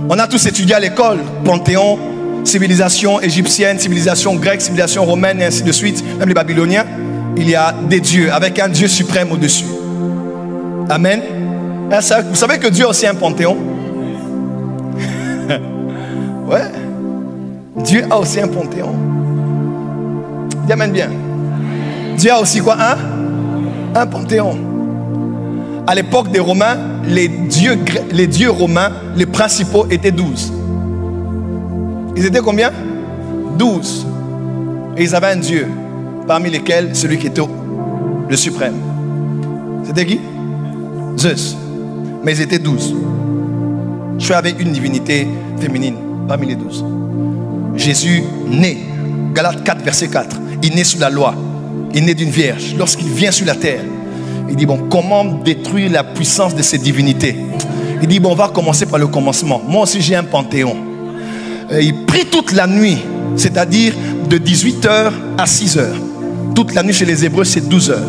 On a tous étudié à l'école. Panthéon, civilisation égyptienne, civilisation grecque, civilisation romaine et ainsi de suite. Même les Babyloniens. Il y a des dieux avec un Dieu suprême au-dessus. Amen. Vous savez que Dieu a aussi un panthéon? Ouais. Dieu a aussi un panthéon. Dis amen bien. Dieu a aussi quoi? Un panthéon. À l'époque des Romains, les dieux romains, les principaux étaient 12. Ils étaient combien? 12. Et ils avaient un Dieu, parmi lesquels celui qui était le suprême. C'était qui? Zeus. Mais ils étaient 12. Je avait une divinité féminine parmi les 12. Jésus naît, Galates 4, verset 4. Il naît sous la loi. Il naît d'une vierge. Lorsqu'il vient sur la terre, il dit, bon, comment détruire la puissance de ces divinités? Il dit, bon, on va commencer par le commencement. Moi aussi, j'ai un panthéon. Il prie toute la nuit, c'est-à-dire de 18h à 6h. Toute la nuit chez les Hébreux, c'est 12 heures.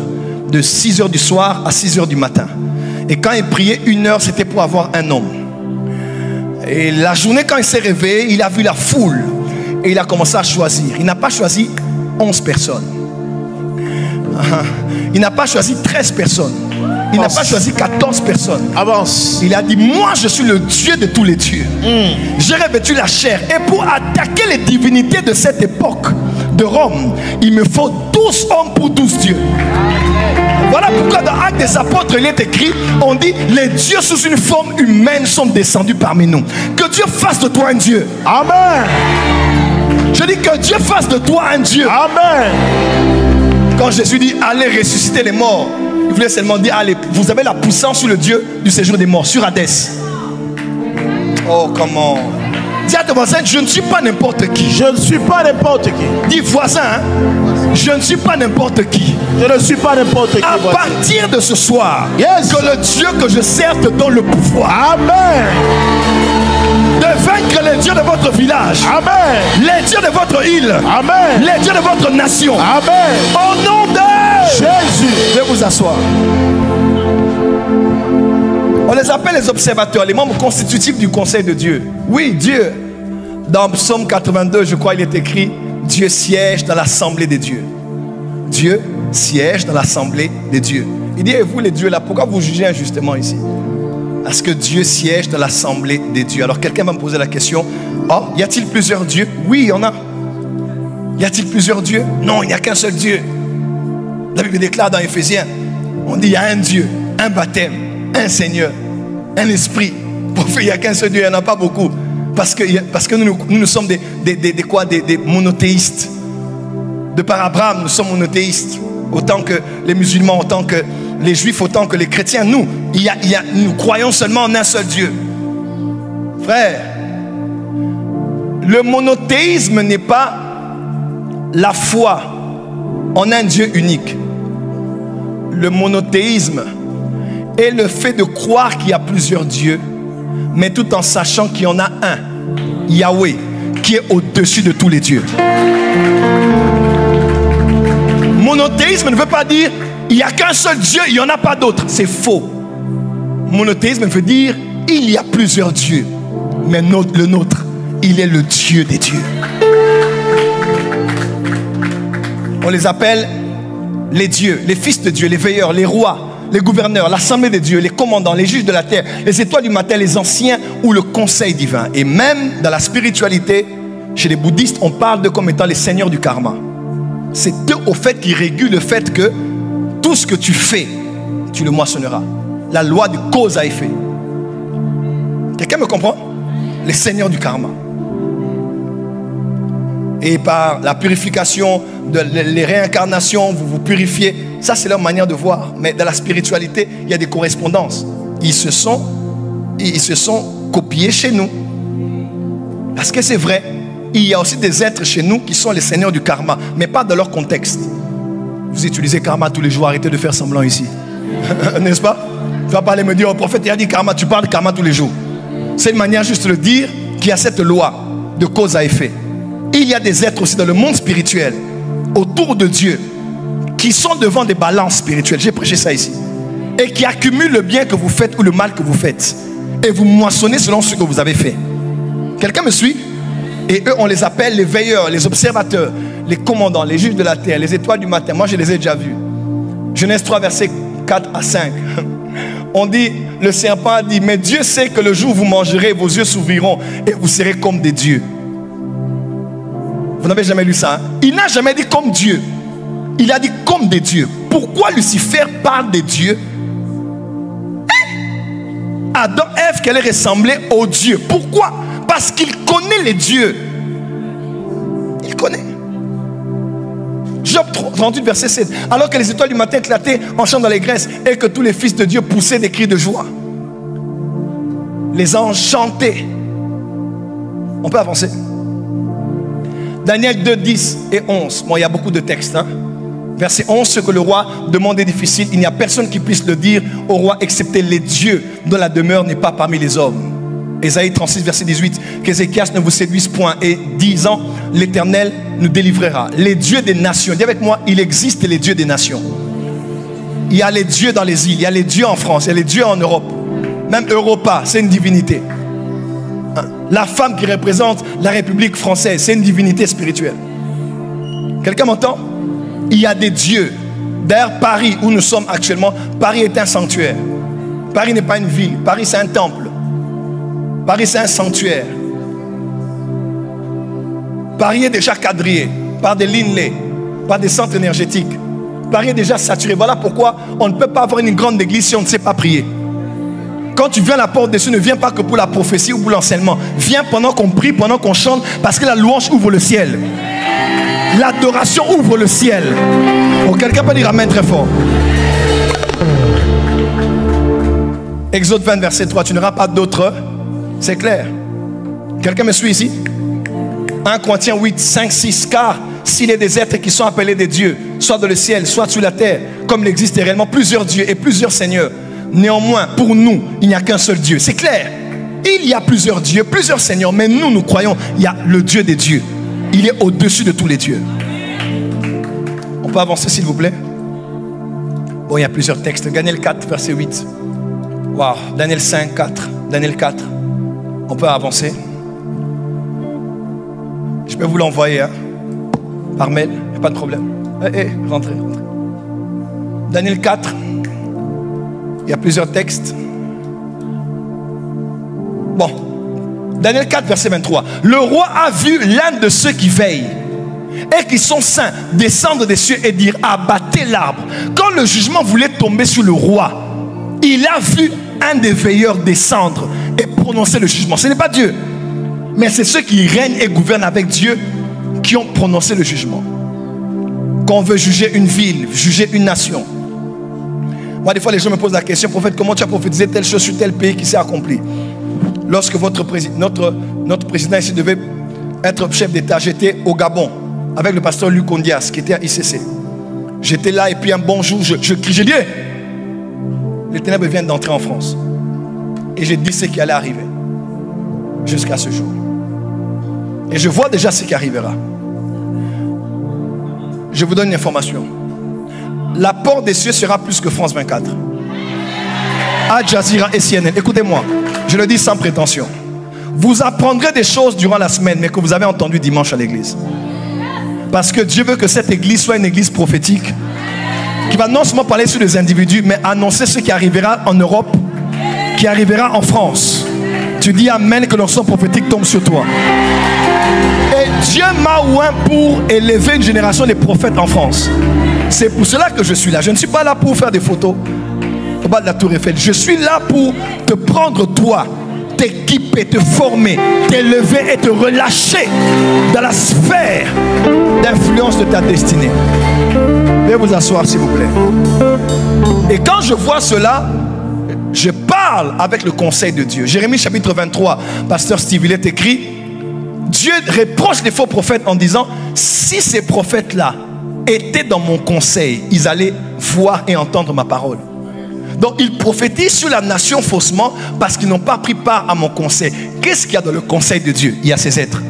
De 6h du soir à 6h du matin. Et quand il priait 1 heure, c'était pour avoir un homme. Et la journée, quand il s'est réveillé, il a vu la foule. Et il a commencé à choisir. Il n'a pas choisi 11 personnes. Il n'a pas choisi 13 personnes. Il n'a pas choisi 14 personnes. Avance. Il a dit, moi je suis le Dieu de tous les dieux. J'ai revêtu la chair. Et pour attaquer les divinités de cette époque de Rome, il me faut 12 hommes pour 12 dieux. Voilà pourquoi dans Actes des Apôtres, il est écrit, on dit, les dieux sous une forme humaine sont descendus parmi nous. Que Dieu fasse de toi un Dieu. Amen. Je dis que Dieu fasse de toi un Dieu. Amen. Quand Jésus dit, allez ressusciter les morts, il voulait seulement dire, allez, vous avez la puissance sur le Dieu du séjour des morts, sur Hadès. Oh, comment? Dis à ton voisin, je ne suis pas n'importe qui. Je ne suis pas n'importe qui. Dis voisin, hein? Je ne suis pas n'importe qui. Je ne suis pas n'importe qui. À partir de ce soir, yes, que le Dieu que je sers te donne le pouvoir. Amen. De vaincre les dieux de votre village. Amen. Les dieux de votre île. Amen. Les dieux de votre nation. Amen. Au nom de Jésus. Veuillez vous asseoir. On les appelle les observateurs, les membres constitutifs du conseil de Dieu. Oui, Dieu. Dans Psaume 82, je crois, il est écrit, Dieu siège dans l'assemblée des dieux. Dieu siège dans l'assemblée des dieux. Il dit, et vous les dieux là, pourquoi vous jugez injustement ici? Parce que Dieu siège dans l'assemblée des dieux. Alors quelqu'un va me poser la question, oh, y a-t-il plusieurs dieux? Oui, il y en a. Y a-t-il plusieurs dieux? Non, il n'y a qu'un seul Dieu. La Bible déclare dans Éphésiens, on dit il y a un Dieu, un baptême, un Seigneur, un esprit. Pour faire, il n'y a qu'un seul Dieu, il n'y en a pas beaucoup. Parce que nous sommes des monothéistes. De par Abraham, nous sommes monothéistes. Autant que les musulmans, autant que les juifs, autant que les chrétiens. Nous croyons seulement en un seul Dieu. Frère, le monothéisme n'est pas la foi en un Dieu unique. Le monothéisme est le fait de croire qu'il y a plusieurs dieux, mais tout en sachant qu'il y en a un, Yahweh, qui est au-dessus de tous les dieux. Monothéisme ne veut pas dire il n'y a qu'un seul Dieu, il n'y en a pas d'autre. C'est faux. Monothéisme veut dire il y a plusieurs dieux, mais le nôtre, il est le Dieu des dieux. On les appelle les dieux, les fils de Dieu, les veilleurs, les rois, les gouverneurs, l'assemblée des dieux, les commandants, les juges de la terre, les étoiles du matin, les anciens ou le conseil divin. Et même dans la spiritualité, chez les bouddhistes, on parle d'eux comme étant les seigneurs du karma. C'est eux au fait qui régulent le fait que tout ce que tu fais, tu le moissonneras. La loi de cause à effet. Quelqu'un me comprend? Les seigneurs du karma. Et par la purification, les réincarnations, vous vous purifiez. Ça, c'est leur manière de voir. Mais dans la spiritualité, il y a des correspondances. Ils se sont copiés chez nous. Parce que c'est vrai, il y a aussi des êtres chez nous qui sont les seigneurs du karma, mais pas dans leur contexte. Vous utilisez karma tous les jours, arrêtez de faire semblant ici. N'est-ce pas? Tu vas parler me dire, oh, prophète, il a dit karma, tu parles de karma tous les jours. C'est une manière juste de dire qu'il y a cette loi de cause à effet. Il y a des êtres aussi dans le monde spirituel, autour de Dieu, qui sont devant des balances spirituelles. J'ai prêché ça ici. Et qui accumulent le bien que vous faites ou le mal que vous faites. Et vous moissonnez selon ce que vous avez fait. Quelqu'un me suit? Et eux, on les appelle les veilleurs, les observateurs, les commandants, les juges de la terre, les étoiles du matin. Moi, je les ai déjà vus. Genèse 3, versets 4 à 5. On dit, le serpent a dit, mais Dieu sait que le jour où vous mangerez, vos yeux s'ouvriront et vous serez comme des dieux. Vous n'avez jamais lu ça, hein? Il n'a jamais dit comme Dieu. Il a dit comme des dieux. Pourquoi Lucifer parle des dieux? Adam, Ève, qu'elle ressemblait aux dieux. Pourquoi? Parce qu'il connaît les dieux. Il connaît. Job 38, verset 7. Alors que les étoiles du matin éclataient en chant dans les graisses et que tous les fils de Dieu poussaient des cris de joie. Les anges chantaient. On peut avancer. Daniel 2, 10 et 11. Bon, il y a beaucoup de textes. Hein? Verset 11. Ce que le roi demande est difficile. Il n'y a personne qui puisse le dire au roi, excepté les dieux dont la demeure n'est pas parmi les hommes. Ésaïe 36, verset 18. Qu'Ézéchias ne vous séduise point. Et 10 ans, l'Éternel nous délivrera. Les dieux des nations. Dis avec moi, il existe les dieux des nations. Il y a les dieux dans les îles. Il y a les dieux en France. Il y a les dieux en Europe. Même Europa, c'est une divinité. La femme qui représente la République française, c'est une divinité spirituelle. Quelqu'un m'entend? Il y a des dieux. D'ailleurs, Paris, où nous sommes actuellement, Paris est un sanctuaire. Paris n'est pas une ville. Paris, c'est un temple. Paris, c'est un sanctuaire. Paris est déjà quadrillé par des lignes, par des centres énergétiques. Paris est déjà saturé. Voilà pourquoi on ne peut pas avoir une grande église si on ne sait pas prier. Quand tu viens à la porte des cieux, ne viens pas que pour la prophétie ou pour l'enseignement. Viens pendant qu'on prie, pendant qu'on chante, parce que la louange ouvre le ciel. L'adoration ouvre le ciel. Oh, quelqu'un peut dire amen très fort. Exode 20, verset 3. Tu n'auras pas d'autre. C'est clair. Quelqu'un me suit ici? 1 Corinthiens 8, 5, 6. Car s'il y a des êtres qui sont appelés des dieux, soit dans le ciel, soit sur la terre, comme il existe réellement plusieurs dieux et plusieurs seigneurs, néanmoins, pour nous, il n'y a qu'un seul Dieu. C'est clair. Il y a plusieurs dieux, plusieurs seigneurs, mais nous, nous croyons, il y a le Dieu des dieux. Il est au-dessus de tous les dieux. On peut avancer, s'il vous plaît? Bon, il y a plusieurs textes. Daniel 4, verset 8. Waouh. Daniel 5, 4. Daniel 4. On peut avancer. Je peux vous l'envoyer, hein, par mail. Il n'y a pas de problème. Rentrez. Daniel 4. Il y a plusieurs textes. Bon. Daniel 4, verset 23. Le roi a vu l'un de ceux qui veillent et qui sont saints descendre des cieux et dire, abattez l'arbre. Quand le jugement voulait tomber sur le roi, il a vu un des veilleurs descendre et prononcer le jugement. Ce n'est pas Dieu, mais c'est ceux qui règnent et gouvernent avec Dieu qui ont prononcé le jugement. Quand on veut juger une ville, juger une nation. Moi, des fois, les gens me posent la question, prophète, comment tu as prophétisé telle chose sur tel pays qui s'est accompli? Lorsque notre président ici devait être chef d'État, j'étais au Gabon avec le pasteur Luc Ondias qui était à ICC. J'étais là et puis un bon jour, je crie, j'ai dit, les ténèbres viennent d'entrer en France. Et j'ai dit ce qui allait arriver jusqu'à ce jour. Et je vois déjà ce qui arrivera. Je vous donne une information. La porte des cieux sera plus que France 24. Al Jazeera et CNN. Écoutez-moi, je le dis sans prétention. Vous apprendrez des choses durant la semaine, mais que vous avez entendu dimanche à l'église. Parce que Dieu veut que cette église soit une église prophétique qui va non seulement parler sur les individus, mais annoncer ce qui arrivera en Europe, qui arrivera en France. Tu dis amen, que l'onction prophétique tombe sur toi. Et Dieu m'a oint pour élever une génération de prophètes en France. C'est pour cela que je suis là. Je ne suis pas là pour faire des photos au bas de la tour Eiffel. Je suis là pour te prendre toi, t'équiper, te former, t'élever et te relâcher dans la sphère d'influence de ta destinée. Veuillez vous asseoir s'il vous plaît. Et quand je vois cela, je parle avec le conseil de Dieu. Jérémie chapitre 23, pasteur Steve, il est écrit, Dieu reproche les faux prophètes en disant, si ces prophètes-là étaient dans mon conseil, ils allaient voir et entendre ma parole. Donc ils prophétisent sur la nation faussement parce qu'ils n'ont pas pris part à mon conseil. Qu'est-ce qu'il y a dans le conseil de Dieu? Il y a ces êtres.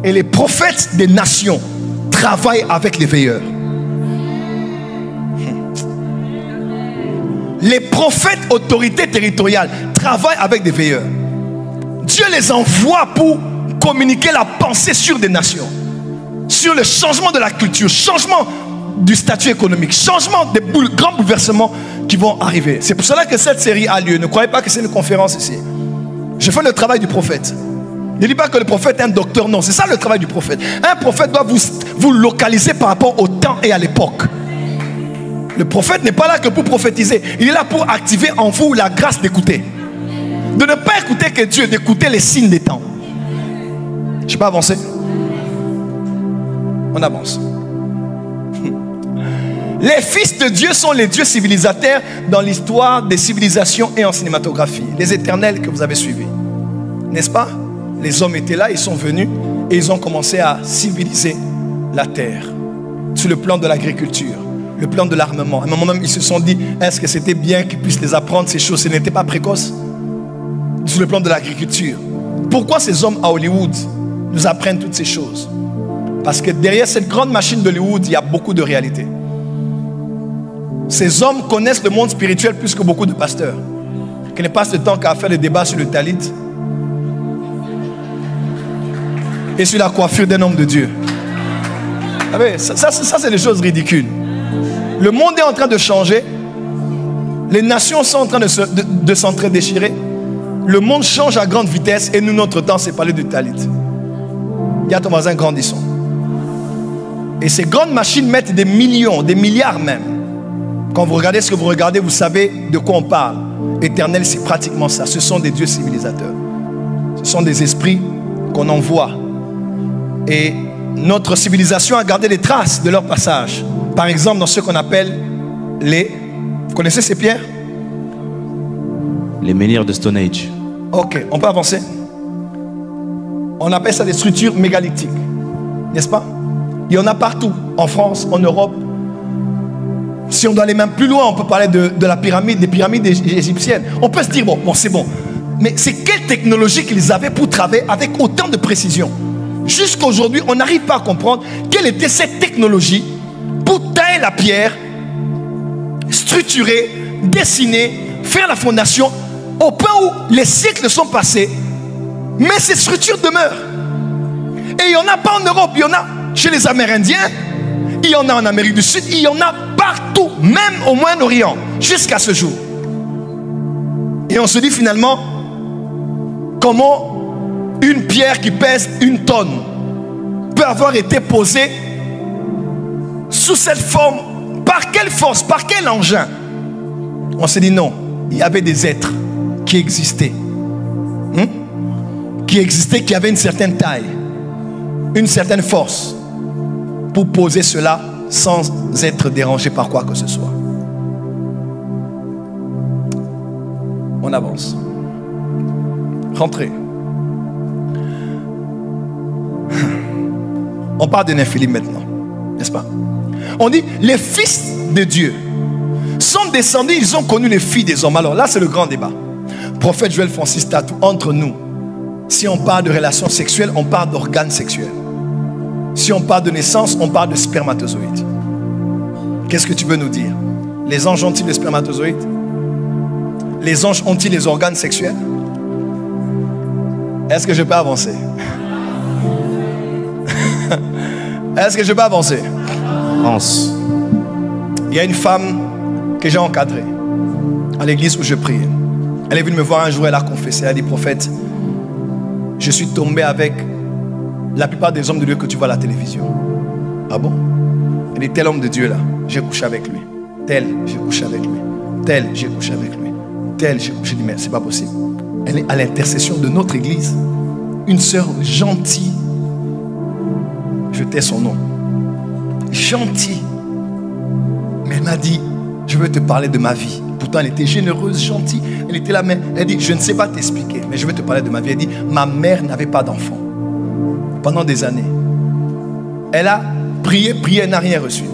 Et les prophètes des nations travaillent avec les veilleurs. Les prophètes autorités territoriales travaillent avec des veilleurs. Dieu les envoie pour communiquer la pensée sur des nations, sur le changement de la culture, changement du statut économique, changement des grands bouleversements qui vont arriver. C'est pour cela que cette série a lieu. Ne croyez pas que c'est une conférence ici. Je fais le travail du prophète. Ne dis pas que le prophète est un docteur, non. C'est ça le travail du prophète. Un prophète doit vous localiser par rapport au temps et à l'époque. Le prophète n'est pas là que pour prophétiser. Il est là pour activer en vous la grâce d'écouter. De ne pas écouter que Dieu, d'écouter les signes des temps. Je peux avancer? On avance. Les fils de Dieu sont les dieux civilisateurs dans l'histoire des civilisations et en cinématographie. Les éternels que vous avez suivis. N'est-ce pas? Les hommes étaient là, ils sont venus et ils ont commencé à civiliser la terre. Sur le plan de l'agriculture, le plan de l'armement. À un moment même, ils se sont dit, est-ce que c'était bien qu'ils puissent les apprendre ces choses? Ce n'était pas précoce. Sur le plan de l'agriculture. Pourquoi ces hommes à Hollywood nous apprennent toutes ces choses? Parce que derrière cette grande machine d'Hollywood, il y a beaucoup de réalité. Ces hommes connaissent le monde spirituel plus que beaucoup de pasteurs qui ne passent le temps qu'à faire des débats sur le talit et sur la coiffure d'un homme de Dieu. Ah oui, ça c'est des choses ridicules. Le monde est en train de changer. Les nations sont en train de s'entre-déchirer. Le monde change à grande vitesse et nous, notre temps, c'est parler du talit. Il y a ton voisin grandissant. Et ces grandes machines mettent des millions, des milliards même. Quand vous regardez ce que vous regardez, vous savez de quoi on parle. Éternel, c'est pratiquement ça. Ce sont des dieux civilisateurs. Ce sont des esprits qu'on envoie. Et notre civilisation a gardé les traces de leur passage. Par exemple, dans ce qu'on appelle les... Vous connaissez ces pierres? Les menhirs de Stone Age. Ok, on peut avancer. On appelle ça des structures mégalithiques. N'est-ce pas? Il y en a partout. En France, en Europe. Si on doit aller même plus loin, on peut parler de la pyramide, des pyramides égyptiennes. On peut se dire, bon c'est bon. Mais c'est quelle technologie qu'ils avaient pour travailler avec autant de précision? Jusqu'à aujourd'hui, on n'arrive pas à comprendre quelle était cette technologie pour tailler la pierre, structurer, dessiner, faire la fondation, au point où les siècles sont passés, mais ces structures demeurent. Et il n'y en a pas en Europe, il y en a chez les Amérindiens, il y en a en Amérique du Sud, il y en a partout, même au Moyen-Orient, jusqu'à ce jour. Et on se dit finalement, comment une pierre qui pèse 1 tonne peut avoir été posée sous cette forme? Par quelle force? Par quel engin? On s'est dit non, il y avait des êtres qui existaient. Qui avaient une certaine taille, une certaine force pour poser cela sans être dérangé par quoi que ce soit. On avance. Rentrez. On parle de Néphilim maintenant, n'est-ce pas? On dit les fils de Dieu sont descendus, ils ont connu les filles des hommes. Alors là, c'est le grand débat. Prophète Joël Francis Tatou, entre nous, si on parle de relations sexuelles, on parle d'organes sexuels. Si on parle de naissance, on parle de spermatozoïdes. Qu'est-ce que tu veux nous dire? Les anges ont-ils des spermatozoïdes? Les anges ont-ils les organes sexuels? Est-ce que je peux avancer? Est-ce que je peux avancer? Avance. Il y a une femme que j'ai encadrée à l'église où je priais. Elle est venue me voir un jour, elle a confessé. Elle a dit, prophète, je suis tombé avec la plupart des hommes de Dieu que tu vois à la télévision. Ah bon? Elle dit, tel homme de Dieu là, j'ai couché avec lui. Tel, j'ai couché avec lui. Tel, j'ai couché avec lui. Tel, j'ai couché. Je dis, mais c'est pas possible. Elle est à l'intercession de notre église. Une sœur gentille. Je tais son nom. Gentille. Mais elle m'a dit, je veux te parler de ma vie. Pourtant, elle était généreuse, gentille. Elle était là, mais elle dit, je ne sais pas t'expliquer, mais je veux te parler de ma vie. Elle dit, ma mère n'avait pas d'enfant pendant des années. Elle a prié, elle n'a rien reçu.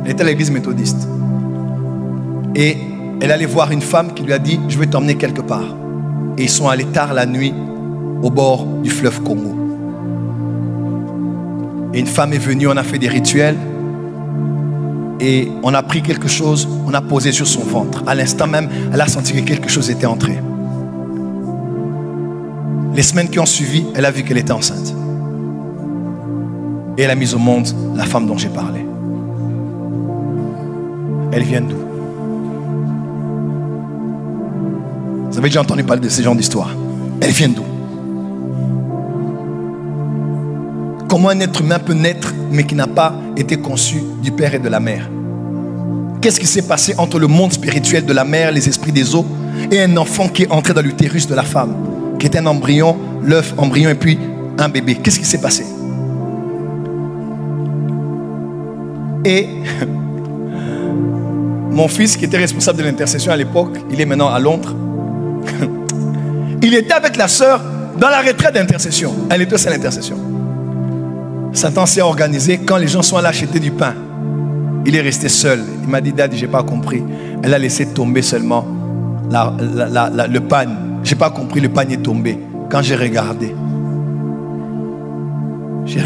Elle était à l'église méthodiste. Et elle allait voir une femme qui lui a dit, je vais t'emmener quelque part. Et ils sont allés tard la nuit au bord du fleuve Congo. Et une femme est venue, on a fait des rituels. Et on a pris quelque chose, on a posé sur son ventre. À l'instant même, elle a senti que quelque chose était entré. Les semaines qui ont suivi, elle a vu qu'elle était enceinte. Et elle a mis au monde la femme dont j'ai parlé. Elle vient d'où? Vous avez déjà entendu parler de ce genre d'histoire? Elle vient d'où? Comment un être humain peut naître mais qui n'a pas été conçu du père et de la mère? Qu'est-ce qui s'est passé entre le monde spirituel de la mère, les esprits des eaux, et un enfant qui est entré dans l'utérus de la femme, qui est un embryon, l'œuf, embryon et puis un bébé? Qu'est-ce qui s'est passé? Et mon fils qui était responsable de l'intercession à l'époque, il est maintenant à Londres. Il était avec la sœur dans la retraite d'intercession. Elle était aussi à l'intercession. Satan s'est organisé. Quand les gens sont allés acheter du pain, il est resté seul. Il m'a dit, Daddy, j'ai pas compris. Elle a laissé tomber seulement le pain. J'ai pas compris, le pain est tombé. Quand j'ai regardé, j'ai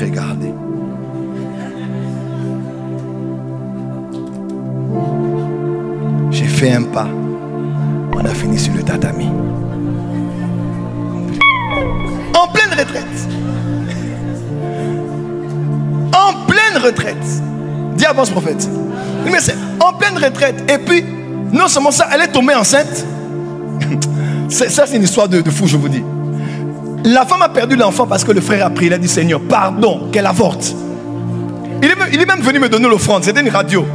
fait un pas. On a fini sur le tatami. En pleine retraite. En pleine retraite. Dis avance prophète. Mais c'est en pleine retraite. Et puis, non seulement ça, elle est tombée enceinte. Ça c'est une histoire de fou, je vous dis. La femme a perdu l'enfant parce que le frère a prié. Il a dit, Seigneur, pardon, qu'elle avorte. Il est même venu me donner l'offrande. C'était une radio.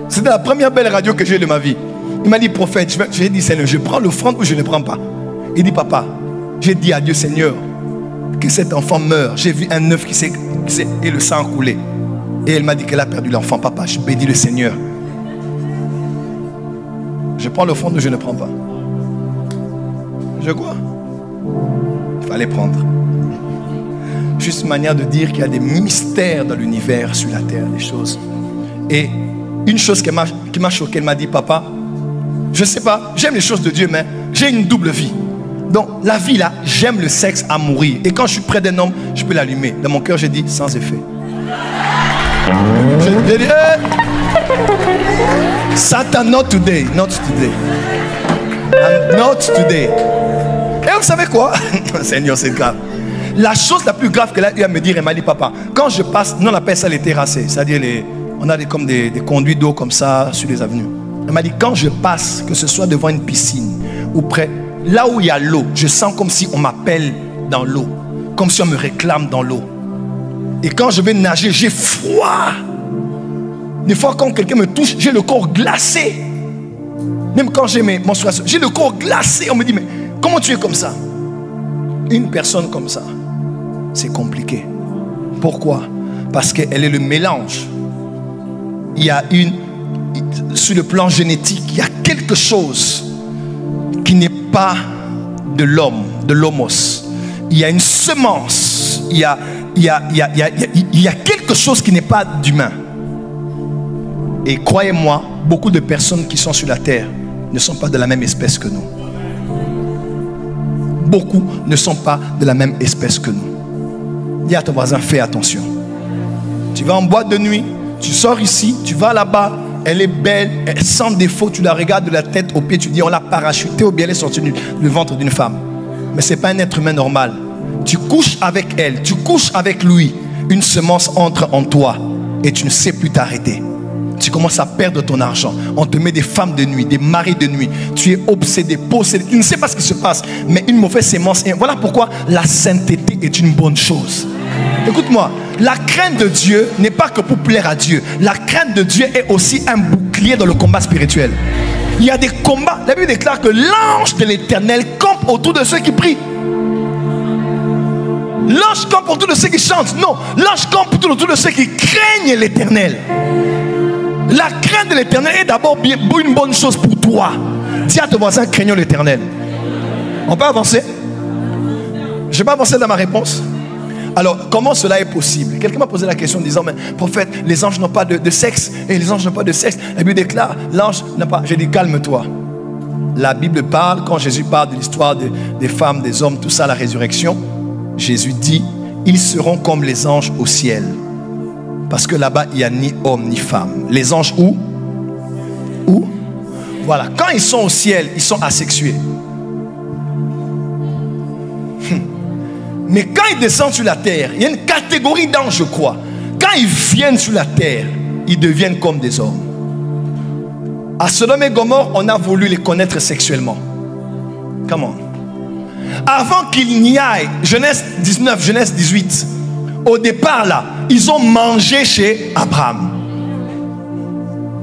C'était la première belle radio que j'ai eue de ma vie. Il m'a dit, prophète, j'ai dit, Seigneur, je prends l'offrande ou je ne prends pas? Il dit, papa, j'ai dit à Dieu, Seigneur, que cet enfant meure. J'ai vu un œuf qui s'est et le sang a coulé. Et elle m'a dit qu'elle a perdu l'enfant. Papa, je bénis le Seigneur. Je prends l'offrande ou je ne prends pas? Je crois. Il fallait prendre. Juste une manière de dire qu'il y a des mystères dans l'univers, sur la terre, des choses. Et une chose qui m'a choqué, elle m'a dit, papa, je ne sais pas, j'aime les choses de Dieu, mais j'ai une double vie. Donc la vie là, j'aime le sexe à mourir. Et quand je suis près d'un homme, je peux l'allumer. Dans mon cœur, j'ai dit, sans effet. J'ai dit, hey! Satan, not today, not today. Not today. Et vous savez quoi? Seigneur, c'est grave. La chose la plus grave qu'elle a eu à me dire, elle m'a dit, papa, quand je passe, nous on appelle ça les terrassés, c'est-à-dire on a comme des conduits d'eau comme ça sur les avenues. Elle m'a dit, quand je passe, que ce soit devant une piscine ou près, là où il y a l'eau, je sens comme si on m'appelle dans l'eau, comme si on me réclame dans l'eau. Et quand je vais nager, j'ai froid. Des fois, quand quelqu'un me touche, j'ai le corps glacé. Même quand j'ai mes menstruations, j'ai le corps glacé. On me dit, mais comment tu es comme ça? Une personne comme ça, c'est compliqué. Pourquoi? Parce qu'elle est le mélange. Il y a sur le plan génétique, il y a quelque chose qui n'est pas de l'homme, de l'homos. Il y a une semence, il y a quelque chose qui n'est pas d'humain. Et croyez-moi, beaucoup de personnes qui sont sur la terre ne sont pas de la même espèce que nous. Beaucoup ne sont pas de la même espèce que nous. Dis à ton voisin, fais attention. Tu vas en boîte de nuit, tu sors ici, tu vas là-bas, elle est belle, elle sans défaut, tu la regardes de la tête aux pieds, tu dis on l'a parachutée ou bien elle est sortie du ventre d'une femme. Mais ce n'est pas un être humain normal. Tu couches avec elle, tu couches avec lui. une semence entre en toi et tu ne sais plus t'arrêter. Tu commences à perdre ton argent. On te met des femmes de nuit, des maris de nuit. Tu es obsédé, possédé. Tu ne sais pas ce qui se passe, mais une mauvaise sémence. Et voilà pourquoi la sainteté est une bonne chose. Écoute-moi, la crainte de Dieu n'est pas que pour plaire à Dieu. La crainte de Dieu est aussi un bouclier dans le combat spirituel. Il y a des combats. La Bible déclare que l'ange de l'Éternel campe autour de ceux qui prient. L'ange campe autour de ceux qui chantent. Non, l'ange campe autour de ceux qui craignent l'Éternel. La crainte de l'Éternel est d'abord une bonne chose pour toi. Dis à ton voisin, craignons l'Éternel. On peut avancer? Je vais pas avancer dans ma réponse. Alors, comment cela est possible? Quelqu'un m'a posé la question en disant, mais prophète, les anges n'ont pas de sexe. Et les anges n'ont pas de sexe. La Bible déclare, l'ange n'a pas. J'ai dit, calme-toi. La Bible parle, quand Jésus parle de l'histoire des femmes, des hommes, tout ça, la résurrection, Jésus dit, ils seront comme les anges au ciel. Parce que là-bas, il n'y a ni homme ni femme. Les anges où? Où? Voilà. Quand ils sont au ciel, ils sont asexués. Mais quand ils descendent sur la terre, il y a une catégorie d'anges, je crois. Quand ils viennent sur la terre, ils deviennent comme des hommes. À Sodome et Gomorrhe, on a voulu les connaître sexuellement. Comment? Avant qu'il n'y aille, Genèse 19, Genèse 18, au départ là, ils ont mangé chez Abraham.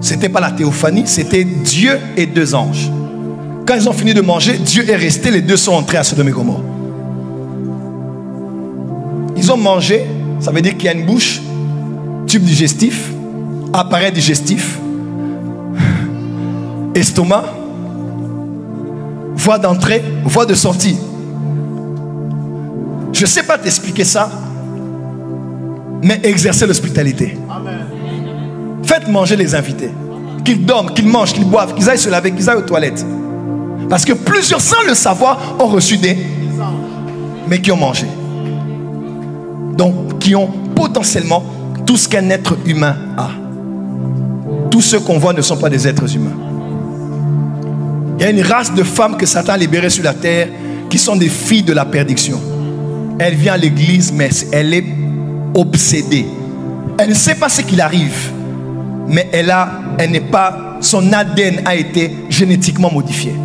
C'était pas la théophanie, c'était Dieu et deux anges. Quand ils ont fini de manger, Dieu est resté, les deux sont entrés à Sodome et Gomorrhe. Ils ont mangé, ça veut dire qu'il y a une bouche, tube digestif, appareil digestif, estomac, voie d'entrée, voie de sortie. Je ne sais pas t'expliquer ça, mais exercez l'hospitalité. Faites manger les invités. Qu'ils dorment, qu'ils mangent, qu'ils boivent, qu'ils aillent se laver, qu'ils aillent aux toilettes. Parce que plusieurs, sans le savoir, ont reçu des... mais qui ont mangé. Donc, qui ont potentiellement tout ce qu'un être humain a. Tous ceux qu'on voit ne sont pas des êtres humains. Il y a une race de femmes que Satan a libérées sur la terre qui sont des filles de la perdition. Elle vient à l'église, mais elle est obsédée. Elle ne sait pas ce qu'il arrive, mais elle n'est pas, son ADN a été génétiquement modifié.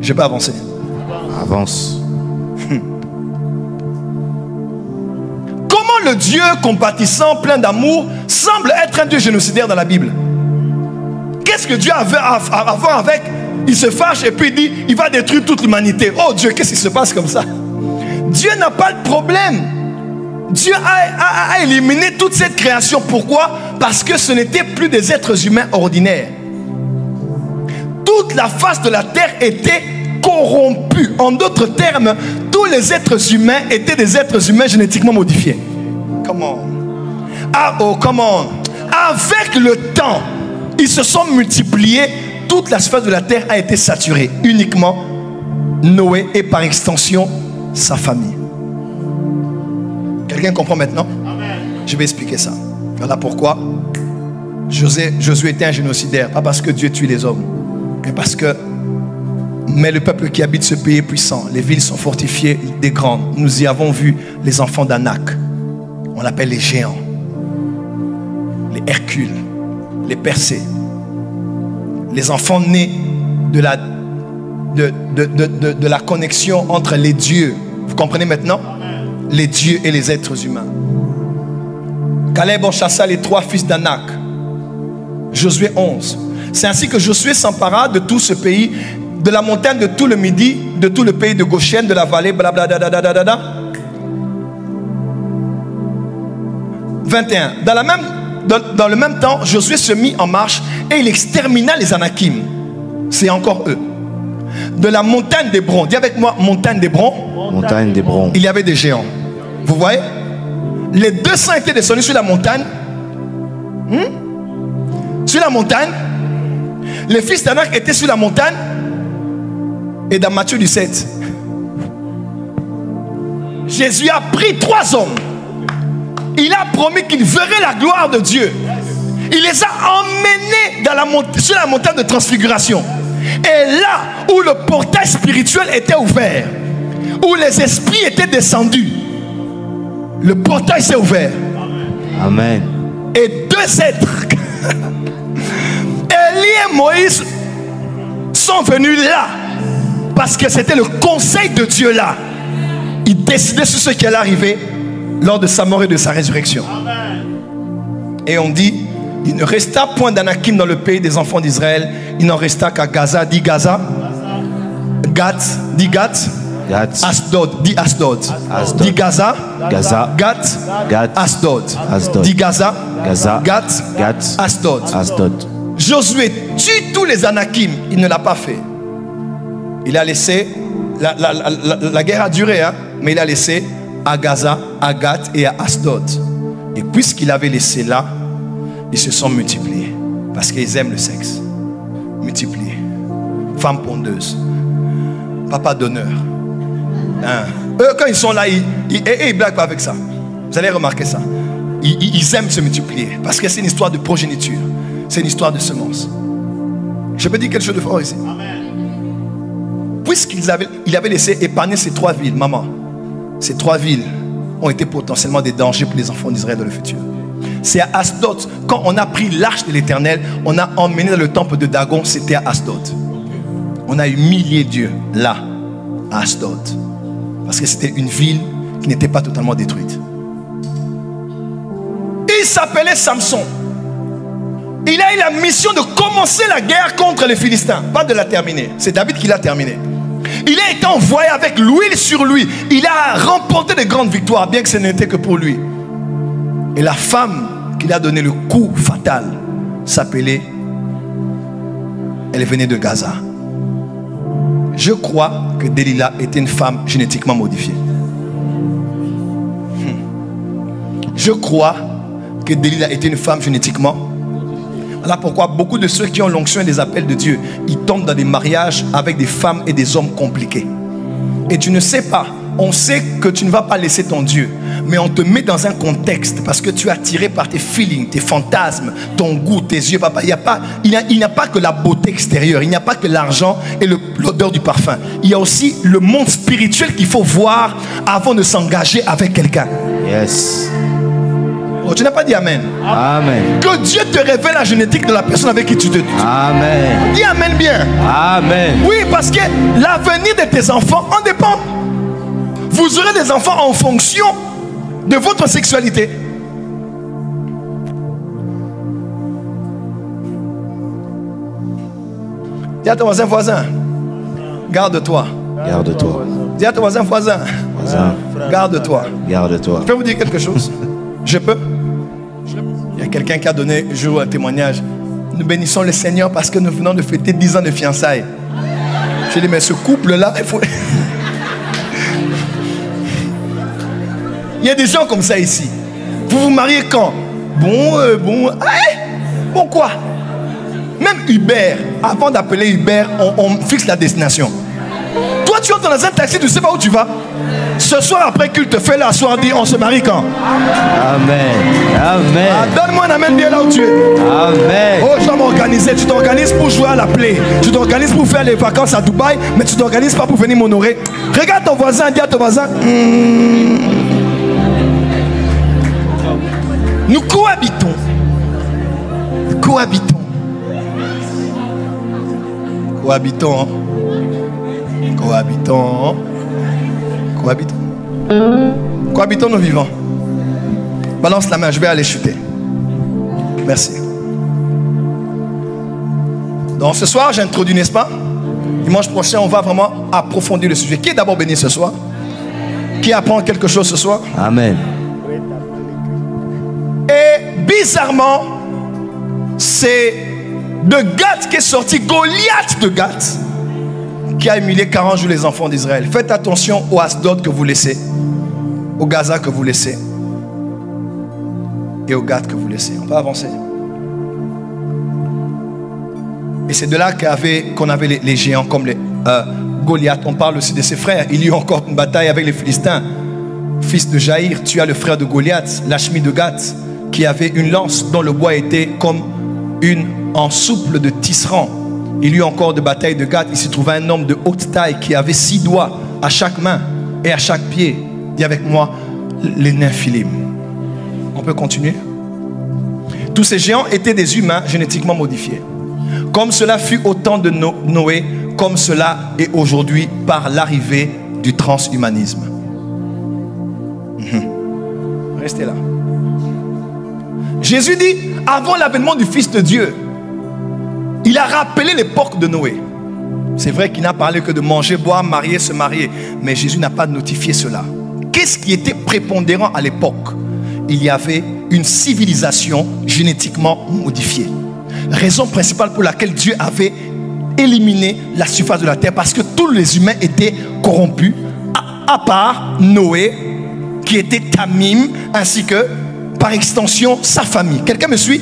Je peux avancer. Avance. Comment le Dieu compatissant, plein d'amour, semble être un Dieu génocidaire dans la Bible? Qu'est-ce que Dieu a à voir avec? Il se fâche et puis il dit, il va détruire toute l'humanité. Oh Dieu, qu'est-ce qui se passe comme ça? Dieu n'a pas de problème. Dieu a éliminé toute cette création. Pourquoi? Parce que ce n'était plus des êtres humains ordinaires. Toute la face de la terre était corrompue. En d'autres termes, tous les êtres humains étaient des êtres humains génétiquement modifiés. Comment? Ah oh, comment? Avec le temps, ils se sont multipliés. Toute la surface de la terre a été saturée. Uniquement Noé et par extension sa famille. Quelqu'un comprend maintenant? Amen. Je vais expliquer ça. Voilà pourquoi Josué était un génocidaire. Pas parce que Dieu tue les hommes, mais le peuple qui habite ce pays est puissant. Les villes sont fortifiées, des grandes. Nous y avons vu les enfants d'Anak. On l'appelle les géants, les Hercules, les Persées. Les enfants nés de la connexion entre les dieux. Vous comprenez maintenant? Les dieux et les êtres humains. Caleb en chassa les 3 fils d'Anak. Josué 11. C'est ainsi que Josué s'empara de tout ce pays, de la montagne de tout le Midi, de tout le pays de Goshen, de la vallée, blablabla. 21. Dans le même temps, Josué se mit en marche et il extermina les Anakim. C'est encore eux. De la montagne d'Hébron. Dis avec moi, montagne d'Hébron. Montagne d'Hébron. Il y avait des géants. Vous voyez? Les 200 étaient descendus sur la montagne. Sur la montagne. Les fils d'Anak étaient sur la montagne. Et dans Matthieu 17, Jésus a pris 3 hommes. Il a promis qu'il verrait la gloire de Dieu. Il les a emmenés sur la montagne de transfiguration. Et là où le portail spirituel était ouvert, où les esprits étaient descendus, le portail s'est ouvert. Amen. Et deux êtres, Élie et Moïse, sont venus là parce que c'était le conseil de Dieu là. Il décidait sur ce qui allait arriver lors de sa mort et de sa résurrection. Et on dit, il ne resta point d'Anakim dans le pays des enfants d'Israël. Il n'en resta qu'à Gaza. Dit Gaza. Gath. Dit Gath. Gath. Asdod. Dit Asdod. Asdod. Dit Gaza. Gaza. Gath. Gath. Asdod. Asdod. Dit Gaza. Gaza. Gath. Gath. Asdod. Asdod. Josué tue tous les Anakim. Il ne l'a pas fait. Il a laissé, la guerre a duré, hein, mais il a laissé à Gaza, à Gath et à Asdod. Et puisqu'il avait laissé là, ils se sont multipliés. Parce qu'ils aiment le sexe. Multipliés. Femmes pondeuses. Papa d'honneur. Hein. Eux, quand ils sont là, ils blaguent pas avec ça. Vous allez remarquer ça. Ils aiment se multiplier. Parce que c'est une histoire de progéniture. C'est une histoire de semence. Je peux dire quelque chose de fort ici. Puisqu'il avait laissé épargner ces trois villes, maman, ces trois villes ont été potentiellement des dangers pour les enfants d'Israël dans le futur. C'est à Asdod, quand on a pris l'arche de l'Éternel, on a emmené dans le temple de Dagon, c'était à Asdod. On a humilié Dieu là, à Asdod, parce que c'était une ville qui n'était pas totalement détruite. Il s'appelait Samson. Il a eu la mission de commencer la guerre contre les Philistins, pas de la terminer. C'est David qui l'a terminée. Il a été envoyé avec l'huile sur lui. Il a remporté de grandes victoires, bien que ce n'était que pour lui. Et la femme qui lui a donné le coup fatal s'appelait, elle venait de Gaza. Je crois que Delilah était une femme génétiquement modifiée. Je crois que Delilah était une femme génétiquement. Voilà pourquoi beaucoup de ceux qui ont l'onction et les appels de Dieu, ils tombent dans des mariages avec des femmes et des hommes compliqués. Et tu ne sais pas, on sait que tu ne vas pas laisser ton Dieu, mais on te met dans un contexte parce que tu es attiré par tes feelings, tes fantasmes, ton goût, tes yeux. Papa, il n'y a pas que la beauté extérieure, il n'y a pas que l'argent et l'odeur du parfum. Il y a aussi le monde spirituel qu'il faut voir avant de s'engager avec quelqu'un. Yes. Oh, tu n'as pas dit Amen. Amen. Que Dieu te révèle la génétique de la personne avec qui tu te... Amen. Dis Amen bien. Amen. Oui, parce que l'avenir de tes enfants en dépend. Vous aurez des enfants en fonction de votre sexualité. Dis à ton voisin, garde-toi. Garde-toi. Dis à ton voisin, garde-toi. Garde-toi. Je peux vous dire quelque chose? Je peux? Il y a quelqu'un qui a donné un jour un témoignage. Nous bénissons le Seigneur parce que nous venons de fêter 10 ans de fiançailles. J'ai dit, mais ce couple-là, il faut... Il y a des gens comme ça ici. Vous vous mariez quand? Bon quoi? Même Uber, avant d'appeler Uber, on fixe la destination. Toi, tu entres dans un taxi, tu ne sais pas où tu vas. Ce soir, après culte, fais-le asseoir, dis, on se marie quand? Amen. Amen. Ah, donne-moi un amen bien là où tu es. Amen. Oh, je dois m'organiser. Tu t'organises pour jouer à la play. Tu t'organises pour faire les vacances à Dubaï, mais tu t'organises pas pour venir m'honorer. Regarde ton voisin, dis à ton voisin. Nous cohabitons. Cohabitons. Cohabitons. Hein? Cohabitons. Hein? Cohabitons. Cohabitons nos vivants. Balance la main, je vais aller chuter. Merci. Donc ce soir, j'introduis, n'est-ce pas? Dimanche prochain, on va vraiment approfondir le sujet. Qui est d'abord béni ce soir? Qui apprend quelque chose ce soir? Amen. Et bizarrement, c'est de Gath qu'est sorti Goliath de Gath, qui a humilié 40 jours les enfants d'Israël. Faites attention au Asdod que vous laissez, au Gaza que vous laissez, et au Gath que vous laissez. On peut avancer. Et c'est de là qu'on avait les géants comme les Goliath. On parle aussi de ses frères. Il y a eu encore une bataille avec les Philistins. Fils de Jaïr, tu as le frère de Goliath, Lachmi de Gath, qui avait une lance dont le bois était comme une en souple de tisserand. Il y eut encore de batailles de Gath. Il s'y trouvait un homme de haute taille qui avait 6 doigts à chaque main et à chaque pied. Dis avec moi, les Néphilim. On peut continuer? Tous ces géants étaient des humains génétiquement modifiés. Comme cela fut au temps de Noé, comme cela est aujourd'hui par l'arrivée du transhumanisme. Restez là. Jésus dit, avant l'avènement du Fils de Dieu, il a rappelé l'époque de Noé. C'est vrai qu'il n'a parlé que de manger, boire, marier, se marier. Mais Jésus n'a pas notifié cela. Qu'est-ce qui était prépondérant à l'époque? Il y avait une civilisation génétiquement modifiée. Raison principale pour laquelle Dieu avait éliminé la surface de la terre. Parce que tous les humains étaient corrompus, à part Noé, qui était Tamim, ainsi que, par extension, sa famille. Quelqu'un me suit?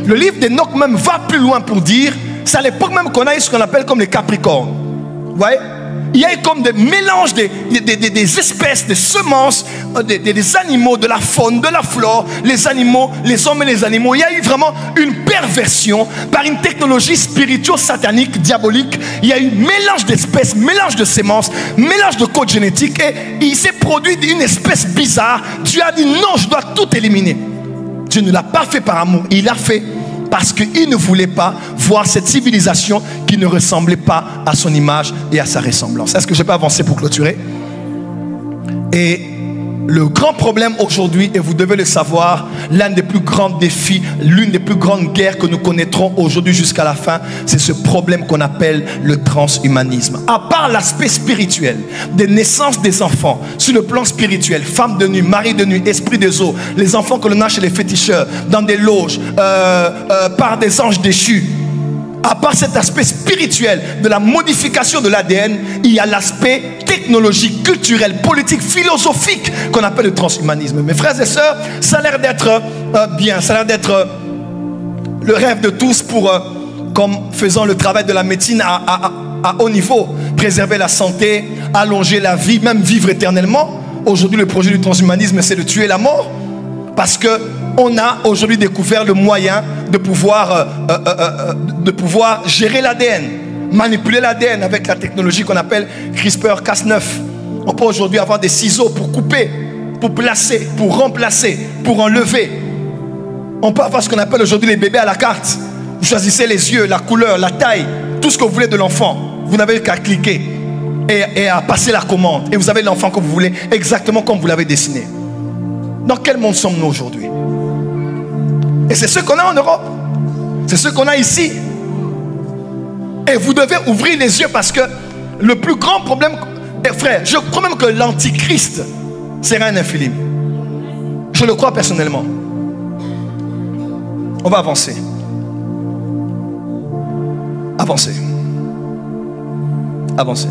Le livre d'Enoch même va plus loin pour dire, c'est à l'époque même qu'on a eu ce qu'on appelle comme les Capricornes. Vous voyez? Il y a eu comme des mélanges des espèces, des semences, des animaux, de la faune, de la flore, les animaux, les hommes et les animaux. Il y a eu vraiment une perversion par une technologie spirituelle, satanique, diabolique. Il y a eu mélange d'espèces, mélange de semences, mélange de code génétique. Et il s'est produit une espèce bizarre. Dieu a dit non, je dois tout éliminer. Dieu ne l'a pas fait par amour, il l'a fait parce qu'il ne voulait pas voir cette civilisation qui ne ressemblait pas à son image et à sa ressemblance. Est-ce que je peux avancer pour clôturer? Et le grand problème aujourd'hui, et vous devez le savoir, l'un des plus grands défis, l'une des plus grandes guerres que nous connaîtrons aujourd'hui jusqu'à la fin, c'est ce problème qu'on appelle le transhumanisme. À part l'aspect spirituel, des naissances des enfants, sur le plan spirituel, femmes de nuit, mari de nuit, esprit des eaux, les enfants que l'on a chez les féticheurs, dans des loges, par des anges déchus. À part cet aspect spirituel de la modification de l'ADN, il y a l'aspect technologique, culturel, politique, philosophique qu'on appelle le transhumanisme. Mes frères et sœurs, ça a l'air d'être bien, ça a l'air d'être le rêve de tous pour, comme faisant le travail de la médecine à haut niveau, préserver la santé, allonger la vie, même vivre éternellement. Aujourd'hui, le projet du transhumanisme, c'est de tuer la mort. Parce qu'on a aujourd'hui découvert le moyen de pouvoir gérer l'ADN, manipuler l'ADN avec la technologie qu'on appelle CRISPR-Cas9. On peut aujourd'hui avoir des ciseaux pour couper, pour placer, pour remplacer, pour enlever. On peut avoir ce qu'on appelle aujourd'hui les bébés à la carte. Vous choisissez les yeux, la couleur, la taille, tout ce que vous voulez de l'enfant. Vous n'avez qu'à cliquer et à passer la commande. Et vous avez l'enfant que vous voulez exactement comme vous l'avez dessiné. Dans quel monde sommes-nous aujourd'hui? Et c'est ce qu'on a en Europe. C'est ce qu'on a ici. Et vous devez ouvrir les yeux parce que le plus grand problème, frère, je crois même que l'antichrist sera un Néphilim. Je le crois personnellement. On va avancer. Avancer. Avancer.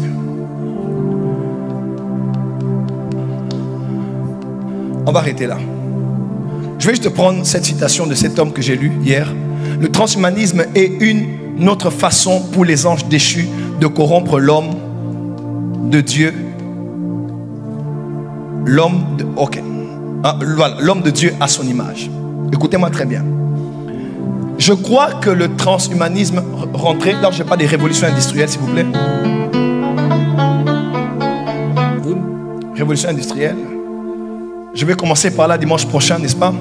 On va arrêter là. Je vais juste prendre cette citation de cet homme que j'ai lu hier. Le transhumanisme est une autre façon pour les anges déchus de corrompre l'homme de Dieu. L'homme de Dieu à son image. Écoutez-moi très bien. Je crois que le transhumanisme rentrait. Là, je ne parle pas des révolutions industrielles, s'il vous plaît. Révolution industrielle. Je vais commencer par là dimanche prochain, n'est-ce pas?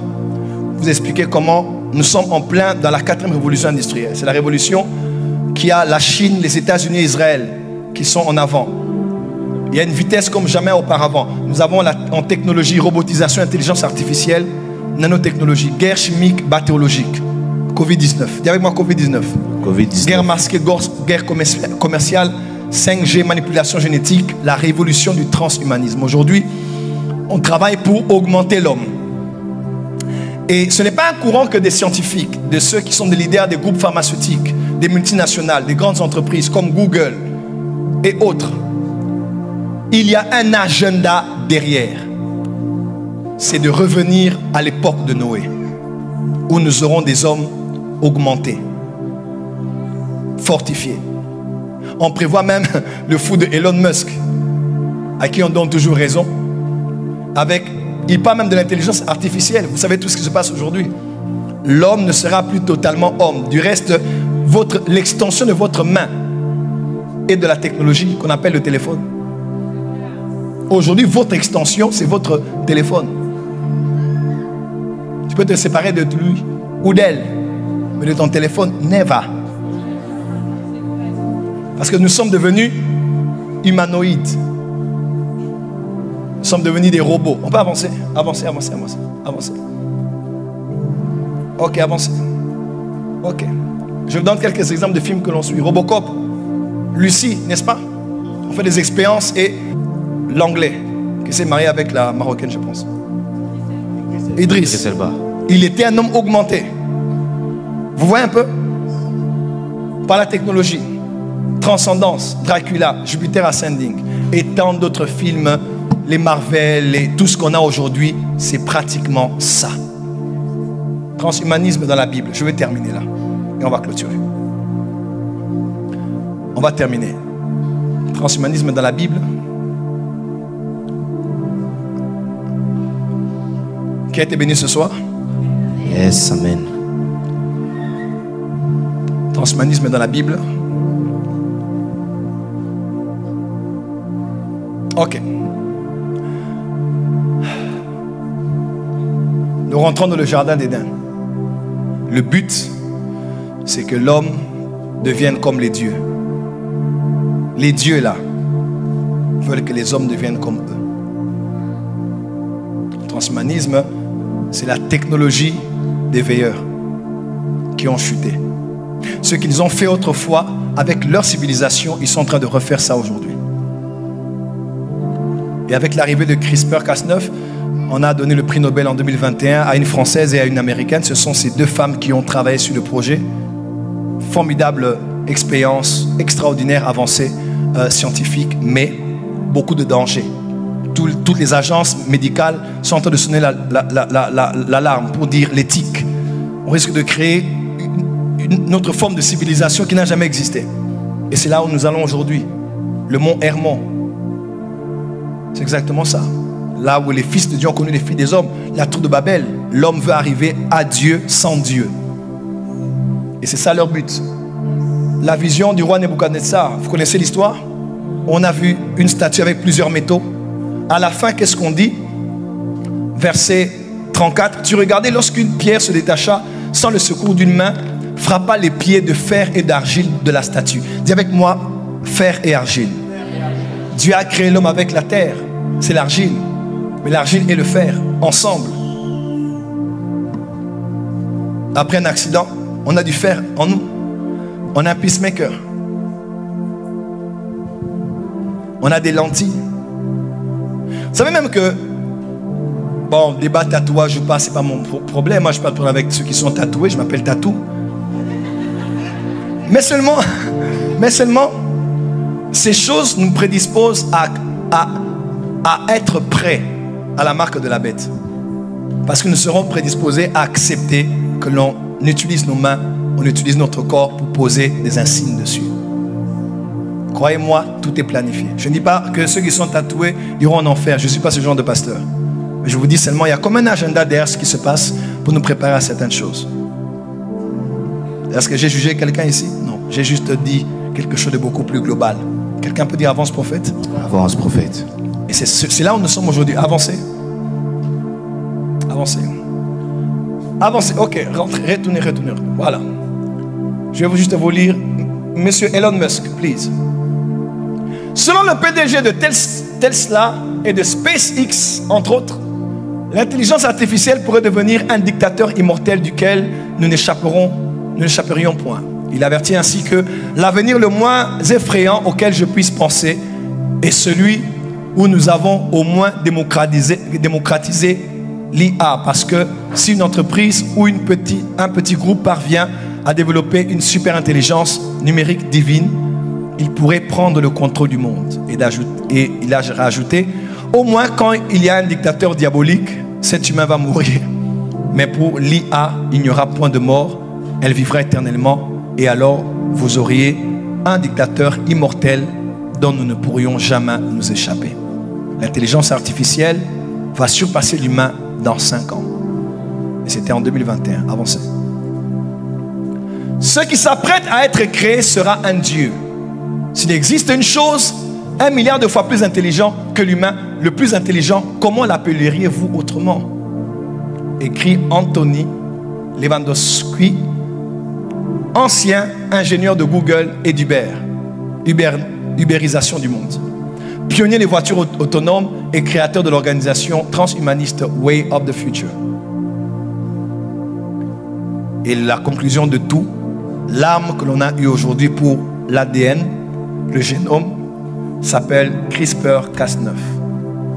Vous expliquer comment nous sommes en plein dans la 4e révolution industrielle. C'est la révolution qui a la Chine, les États-Unis et Israël qui sont en avant. Il y a une vitesse comme jamais auparavant. Nous avons en technologie, robotisation, intelligence artificielle, nanotechnologie, guerre chimique, bactériologique. Covid-19. Dis avec moi Covid-19. Covid-19. Guerre masquée, guerre commerciale, 5G, manipulation génétique, la révolution du transhumanisme. Aujourd'hui, on travaille pour augmenter l'homme. Et ce n'est pas un courant que des scientifiques, de ceux qui sont des leaders des groupes pharmaceutiques, des multinationales, des grandes entreprises comme Google et autres. Il y a un agenda derrière. C'est de revenir à l'époque de Noé, où nous aurons des hommes augmentés, fortifiés. On prévoit même le fou de Elon Musk, à qui on donne toujours raison. Il parle même de l'intelligence artificielle. Vous savez tout ce qui se passe aujourd'hui. L'homme ne sera plus totalement homme. Du reste, l'extension de votre main est de la technologie qu'on appelle le téléphone. Aujourd'hui, votre extension, c'est votre téléphone. Tu peux te séparer de lui ou d'elle, mais de ton téléphone, never. Parce que nous sommes devenus humanoïdes. Nous sommes devenus des robots. On peut avancer, avancer, avancer, avancer, avancer. Ok, avancez. Ok. Je vous donne quelques exemples de films que l'on suit. Robocop, Lucie, n'est-ce pas? On fait des expériences et l'anglais, qui s'est marié avec la marocaine, je pense. Idriss. Il était un homme augmenté. Vous voyez un peu? Par la technologie. Transcendance, Dracula, Jupiter Ascending et tant d'autres films, les Marvel et tout ce qu'on a aujourd'hui, c'est pratiquement ça. Transhumanisme dans la Bible. Je vais terminer là et on va clôturer. On va terminer. Transhumanisme dans la Bible. Qui a été béni ce soir? Yes, amen. Transhumanisme dans la Bible. Ok. Nous rentrons dans le jardin d'Éden. Le but, c'est que l'homme devienne comme les dieux. Les dieux là veulent que les hommes deviennent comme eux. Le transhumanisme, c'est la technologie des veilleurs qui ont chuté. Ce qu'ils ont fait autrefois avec leur civilisation, ils sont en train de refaire ça aujourd'hui. Et avec l'arrivée de CRISPR-Cas9, on a donné le prix Nobel en 2021 à une Française et à une Américaine. Ce sont ces deux femmes qui ont travaillé sur le projet. Formidable expérience, extraordinaire avancée scientifique, mais beaucoup de dangers. Toutes les agences médicales sont en train de sonner l'alarme pour dire l'éthique. On risque de créer une autre forme de civilisation qui n'a jamais existé. Et c'est là où nous allons aujourd'hui. Le mont Hermon. C'est exactement ça. Là où les fils de Dieu ont connu les filles des hommes. La tour de Babel. L'homme veut arriver à Dieu sans Dieu. Et c'est ça leur but. La vision du roi Nebuchadnezzar. Vous connaissez l'histoire? On a vu une statue avec plusieurs métaux. À la fin, qu'est-ce qu'on dit? Verset 34. Tu regardais lorsqu'une pierre se détacha sans le secours d'une main, frappa les pieds de fer et d'argile de la statue. Dis avec moi, fer et argile. Dieu a créé l'homme avec la terre, c'est l'argile. Mais l'argile et le fer, ensemble. Après un accident, on a du fer en nous. On a un pacemaker. On a des lentilles. Vous savez même que, bon, débat tatouage ou pas, c'est pas mon problème. Moi, je parle avec ceux qui sont tatoués, je m'appelle Tatou. Mais seulement, ces choses nous prédisposent à être prêts à la marque de la bête. Parce que nous serons prédisposés à accepter que l'on utilise nos mains, on utilise notre corps pour poser des insignes dessus. Croyez-moi, tout est planifié. Je ne dis pas que ceux qui sont tatoués iront en enfer. Je ne suis pas ce genre de pasteur. Mais je vous dis seulement, il y a comme un agenda derrière ce qui se passe pour nous préparer à certaines choses. Est-ce que j'ai jugé quelqu'un ici? Non. J'ai juste dit quelque chose de beaucoup plus global. Quelqu'un peut dire avance prophète? Avance prophète. Et c'est là où nous sommes aujourd'hui. Avancez. Avancez. Avancez. Ok, rentrez, retournez. Voilà. Je vais juste vous lire. Monsieur Elon Musk, please. Selon le PDG de Tesla et de SpaceX, entre autres, l'intelligence artificielle pourrait devenir un dictateur immortel duquel nous n'échapperions point. Il avertit ainsi que l'avenir le moins effrayant auquel je puisse penser est celui où nous avons au moins démocratisé l'IA. Parce que si une entreprise ou un petit groupe parvient à développer une super intelligence numérique divine, il pourrait prendre le contrôle du monde. Et il a rajouté, au moins quand il y a un dictateur diabolique, cet humain va mourir. Mais pour l'IA, il n'y aura point de mort, elle vivra éternellement. Et alors, vous auriez un dictateur immortel dont nous ne pourrions jamais nous échapper. L'intelligence artificielle va surpasser l'humain dans 5 ans. Et c'était en 2021. Avancez. Ce qui s'apprête à être créé sera un Dieu. S'il existe une chose 1 milliard de fois plus intelligent que l'humain, le plus intelligent, comment l'appelleriez-vous autrement? Écrit Anthony Lewandowski, ancien ingénieur de Google et d'Uber, ubérisation du monde, pionnier des voitures autonomes et créateur de l'organisation transhumaniste Way of the Future. Et la conclusion de tout, l'arme que l'on a eue aujourd'hui pour l'ADN, le génome, s'appelle CRISPR-Cas9.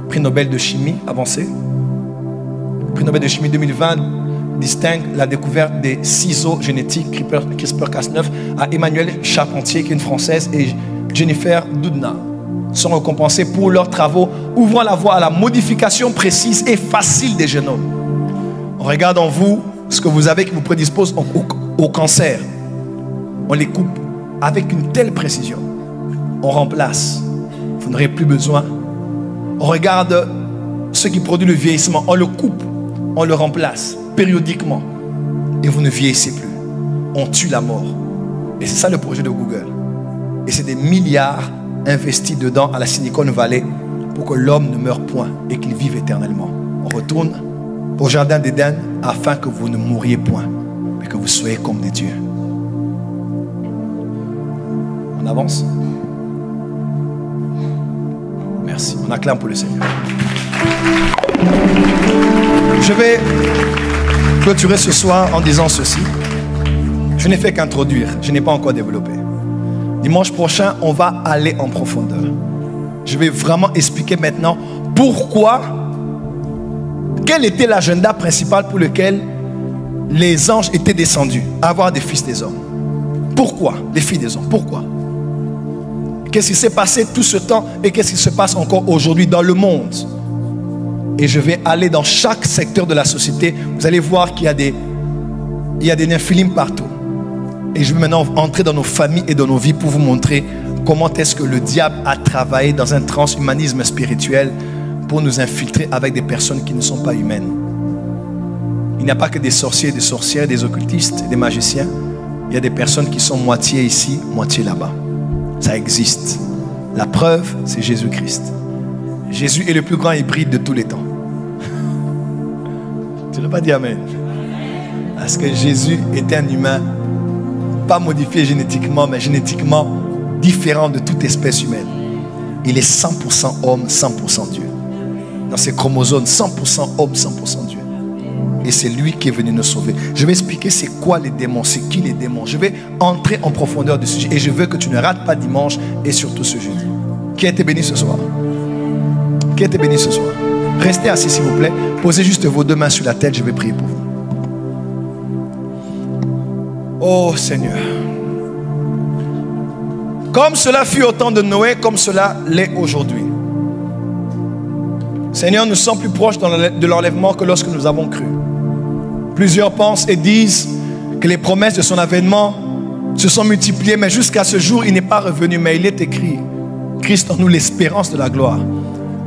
Prix Nobel de chimie avancé. Prix Nobel de chimie 2020 distingue la découverte des ciseaux génétiques CRISPR-Cas9 à Emmanuelle Charpentier, qui est une Française, et Jennifer Doudna. Sont récompensés pour leurs travaux ouvrant la voie à la modification précise et facile des génomes. On regarde en vous ce que vous avez qui vous prédispose au cancer. On les coupe avec une telle précision. On remplace. Vous n'aurez plus besoin. On regarde ce qui produit le vieillissement. On le coupe. On le remplace périodiquement. Et vous ne vieillissez plus. On tue la mort. Et c'est ça le projet de Google. Et c'est des milliards investis dedans à la Silicon Valley pour que l'homme ne meure point et qu'il vive éternellement. On retourne au jardin d'Éden afin que vous ne mouriez point, mais que vous soyez comme des dieux. On avance. Merci. On acclame pour le Seigneur. Je vais clôturer ce soir en disant ceci. Je n'ai fait qu'introduire. Je n'ai pas encore développé. Dimanche prochain, on va aller en profondeur. Je vais vraiment expliquer maintenant pourquoi, quel était l'agenda principal pour lequel les anges étaient descendus, avoir des fils des hommes. Pourquoi les filles des hommes? Pourquoi? Qu'est-ce qui s'est passé tout ce temps et qu'est-ce qui se passe encore aujourd'hui dans le monde? Et je vais aller dans chaque secteur de la société. Vous allez voir qu'il y a des néphilim partout. Et je vais maintenant entrer dans nos familles et dans nos vies pour vous montrer comment est-ce que le diable a travaillé dans un transhumanisme spirituel pour nous infiltrer avec des personnes qui ne sont pas humaines. Il n'y a pas que des sorciers et des sorcières, des occultistes, des magiciens. Il y a des personnes qui sont moitié ici, moitié là-bas. Ça existe. La preuve, c'est Jésus-Christ. Jésus est le plus grand hybride de tous les temps. Tu ne veux pas dire amen? Parce que Jésus était un humain pas modifié génétiquement, mais génétiquement différent de toute espèce humaine. Il est 100% homme, 100% Dieu. Dans ses chromosomes, 100% homme, 100% Dieu. Et c'est lui qui est venu nous sauver. Je vais expliquer c'est quoi les démons, c'est qui les démons. Je vais entrer en profondeur du sujet et je veux que tu ne rates pas dimanche et surtout ce jeudi. Qui a été béni ce soir? Qui a été béni ce soir? Restez assis s'il vous plaît. Posez juste vos deux mains sur la tête, je vais prier pour vous. Oh Seigneur, comme cela fut au temps de Noé, comme cela l'est aujourd'hui. Seigneur, nous sommes plus proches de l'enlèvement que lorsque nous avons cru. Plusieurs pensent et disent que les promesses de son avènement se sont multipliées, mais jusqu'à ce jour, il n'est pas revenu. Mais il est écrit, Christ en nous l'espérance de la gloire.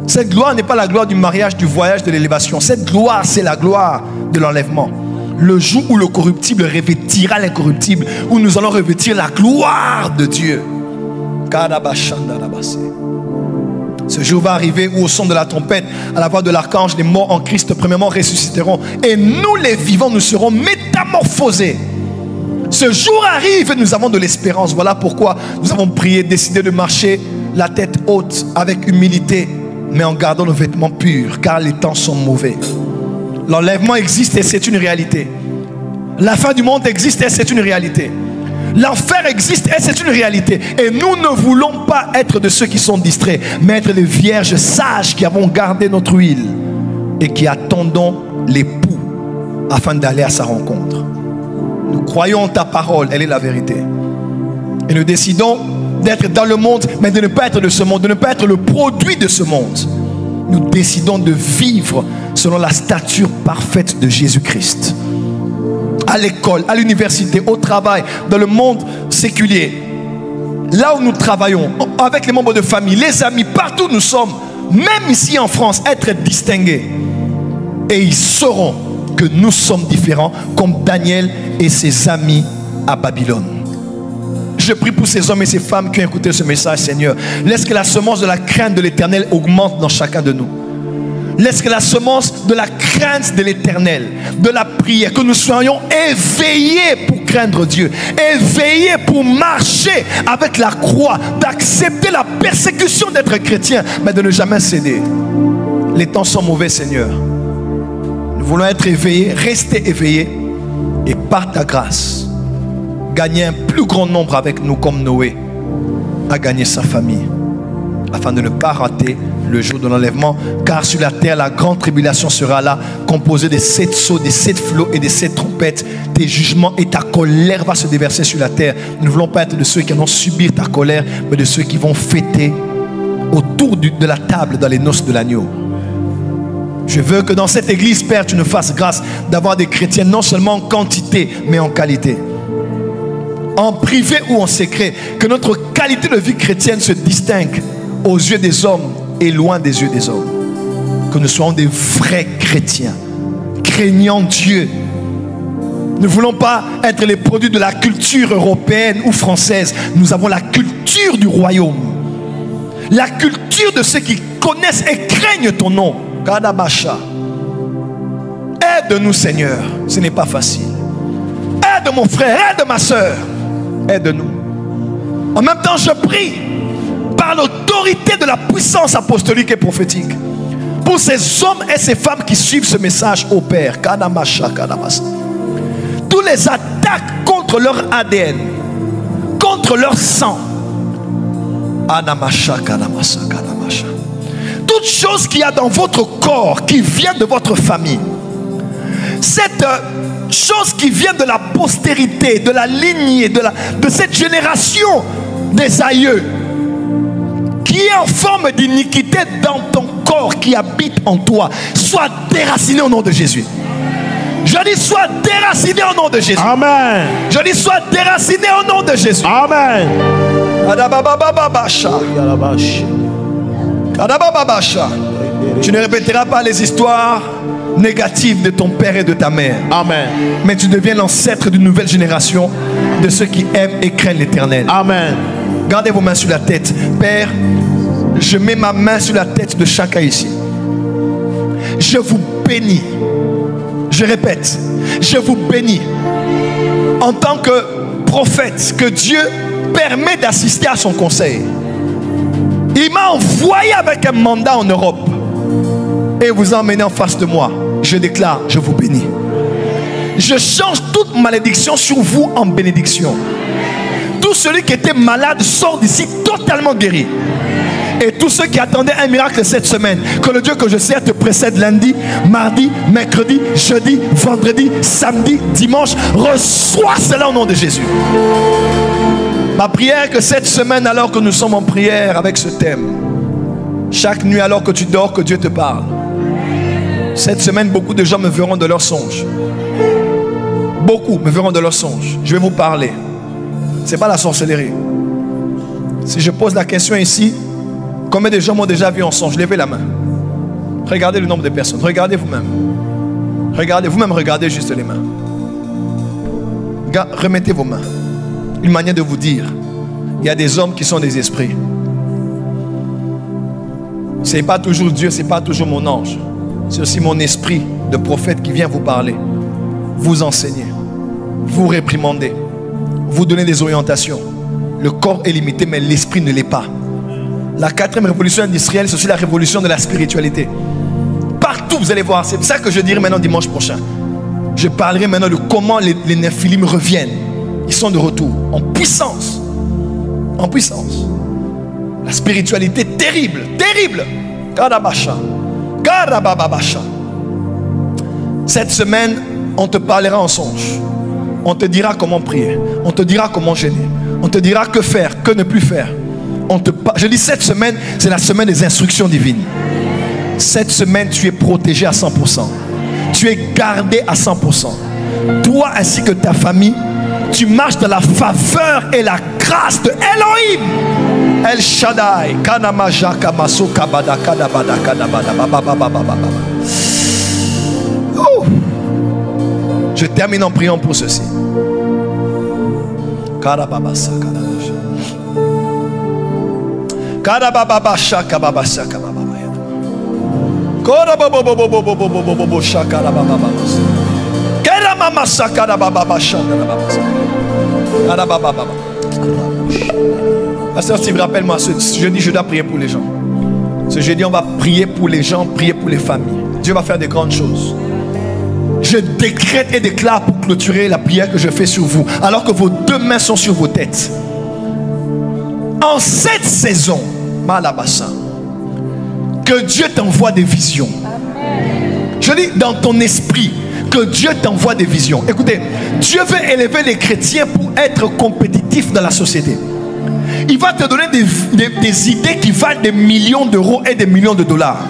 Cette gloire n'est pas la gloire du mariage, du voyage, de l'élévation. Cette gloire, c'est la gloire de l'enlèvement. Le jour où le corruptible revêtira l'incorruptible, où nous allons revêtir la gloire de Dieu. Ce jour va arriver où au son de la trompette, à la voix de l'archange, les morts en Christ premièrement ressusciteront. Et nous les vivants, nous serons métamorphosés. Ce jour arrive et nous avons de l'espérance. Voilà pourquoi nous avons prié, décidé de marcher la tête haute avec humilité, mais en gardant nos vêtements purs, car les temps sont mauvais. L'enlèvement existe et c'est une réalité. La fin du monde existe et c'est une réalité. L'enfer existe et c'est une réalité. Et nous ne voulons pas être de ceux qui sont distraits, mais être les vierges sages qui avons gardé notre huile et qui attendons l'époux afin d'aller à sa rencontre. Nous croyons en ta parole, elle est la vérité. Et nous décidons d'être dans le monde, mais de ne pas être de ce monde, de ne pas être le produit de ce monde. Nous décidons de vivre selon la stature parfaite de Jésus-Christ. À l'école, à l'université, au travail, dans le monde séculier, là où nous travaillons, avec les membres de famille, les amis, partout où nous sommes, même ici en France, être distingués. Et ils sauront que nous sommes différents, comme Daniel et ses amis à Babylone. Je prie pour ces hommes et ces femmes qui ont écouté ce message, Seigneur. Laisse que la semence de la crainte de l'Éternel augmente dans chacun de nous. Laisse que la semence de la crainte de l'Éternel, de la prière, que nous soyons éveillés pour craindre Dieu, éveillés pour marcher avec la croix, d'accepter la persécution d'être chrétien, mais de ne jamais céder. Les temps sont mauvais, Seigneur. Nous voulons être éveillés, rester éveillés, et par ta grâce, gagner un plus grand nombre avec nous comme Noé a gagné sa famille, afin de ne pas rater le jour de l'enlèvement, car sur la terre la grande tribulation sera là, composée des 7 sceaux, des 7 flots et des 7 trompettes. Tes jugements et ta colère va se déverser sur la terre. Nous ne voulons pas être de ceux qui allons subir ta colère, mais de ceux qui vont fêter autour de la table dans les noces de l'agneau. Je veux que dans cette église, Père, tu nous fasses grâce d'avoir des chrétiens non seulement en quantité, mais en qualité. En privé ou en secret, que notre qualité de vie chrétienne se distingue aux yeux des hommes et loin des yeux des hommes. Que nous soyons des vrais chrétiens, craignant Dieu. Nous ne voulons pas être les produits de la culture européenne ou française. Nous avons la culture du royaume, la culture de ceux qui connaissent et craignent ton nom. Kadabasha. Aide-nous, Seigneur. Ce n'est pas facile. Aide mon frère, aide ma soeur. Aide-nous. En même temps, je prie par l'autorité de la puissance apostolique et prophétique pour ces hommes et ces femmes qui suivent ce message au Père. Kadamasha, Kadabasa. Tous les attaques contre leur ADN, contre leur sang. Anamasha, Kadamasa, Kadamasha. Toute chose qu'il y a dans votre corps qui vient de votre famille, cette chose qui vient de la postérité, de la lignée, de cette génération des aïeux, qui est en forme d'iniquité dans ton corps, qui habite en toi, soit déraciné au nom de Jésus. Je dis soit déraciné au nom de Jésus. Amen. Je dis soit déraciné au nom de Jésus. Amen. Tu ne répéteras pas les histoires négatives de ton père et de ta mère. Amen. Mais tu deviens l'ancêtre d'une nouvelle génération de ceux qui aiment et craignent l'Éternel. Amen. Gardez vos mains sur la tête. Père, je mets ma main sur la tête de chacun ici. Je vous bénis. Je répète, je vous bénis en tant que prophète que Dieu permet d'assister à son conseil. Il m'a envoyé avec un mandat en Europe et vous a emmené en face de moi. Je déclare, je vous bénis. Je change toute malédiction sur vous en bénédiction. Tout celui qui était malade sort d'ici totalement guéri. Et tous ceux qui attendaient un miracle cette semaine, que le Dieu que je sers te précède lundi, mardi, mercredi, jeudi, vendredi, samedi, dimanche, reçois cela au nom de Jésus. Ma prière est que cette semaine, alors que nous sommes en prière avec ce thème, chaque nuit alors que tu dors, que Dieu te parle. Cette semaine, beaucoup de gens me verront de leurs songes. Beaucoup me verront de leurs songes. Je vais vous parler. Ce n'est pas la sorcellerie. Si je pose la question ici, combien de gens m'ont déjà vu en songe? Levez la main. Regardez le nombre de personnes. Regardez vous-même. Regardez vous-même, regardez juste les mains. Remettez vos mains. Une manière de vous dire, il y a des hommes qui sont des esprits. Ce n'est pas toujours Dieu, ce n'est pas toujours mon ange. C'est aussi mon esprit de prophète qui vient vous parler, vous enseigner, vous réprimander, vous donner des orientations. Le corps est limité, mais l'esprit ne l'est pas. La 4e révolution industrielle, c'est aussi la révolution de la spiritualité. Partout, vous allez voir. C'est ça que je dirai maintenant dimanche prochain. Je parlerai maintenant de comment les Néphilim reviennent. Ils sont de retour, en puissance. En puissance. La spiritualité terrible, terrible. Karabasha. Karabababasha. Cette semaine, on te parlera en songe. On te dira comment prier. On te dira comment gêner. On te dira que faire, que ne plus faire. Je dis cette semaine, c'est la semaine des instructions divines. Cette semaine, tu es protégé à 100%. Tu es gardé à 100%. Toi ainsi que ta famille, tu marches dans la faveur et la grâce de Elohim. El Shaddai. Je termine en priant pour ceci. Karababasa, karabasha. Karababasha, kababasa, kababaya. Korababababababababababasha, karababababasa. Keramamasa, karabababasha, karababasa. Karababababa. Pasteur Steve, rappelle-moi, ce jeudi, je dois prier pour les gens. Ce jeudi, on va prier pour les gens, prier pour les familles. Dieu va faire des grandes choses. Je décrète et déclare pour clôturer la prière que je fais sur vous, alors que vos deux mains sont sur vos têtes. En cette saison, Malabassa, que Dieu t'envoie des visions. Je dis dans ton esprit, que Dieu t'envoie des visions. Écoutez, Dieu veut élever les chrétiens pour être compétitifs dans la société. Il va te donner des idées qui valent des millions d'euros et des millions de dollars.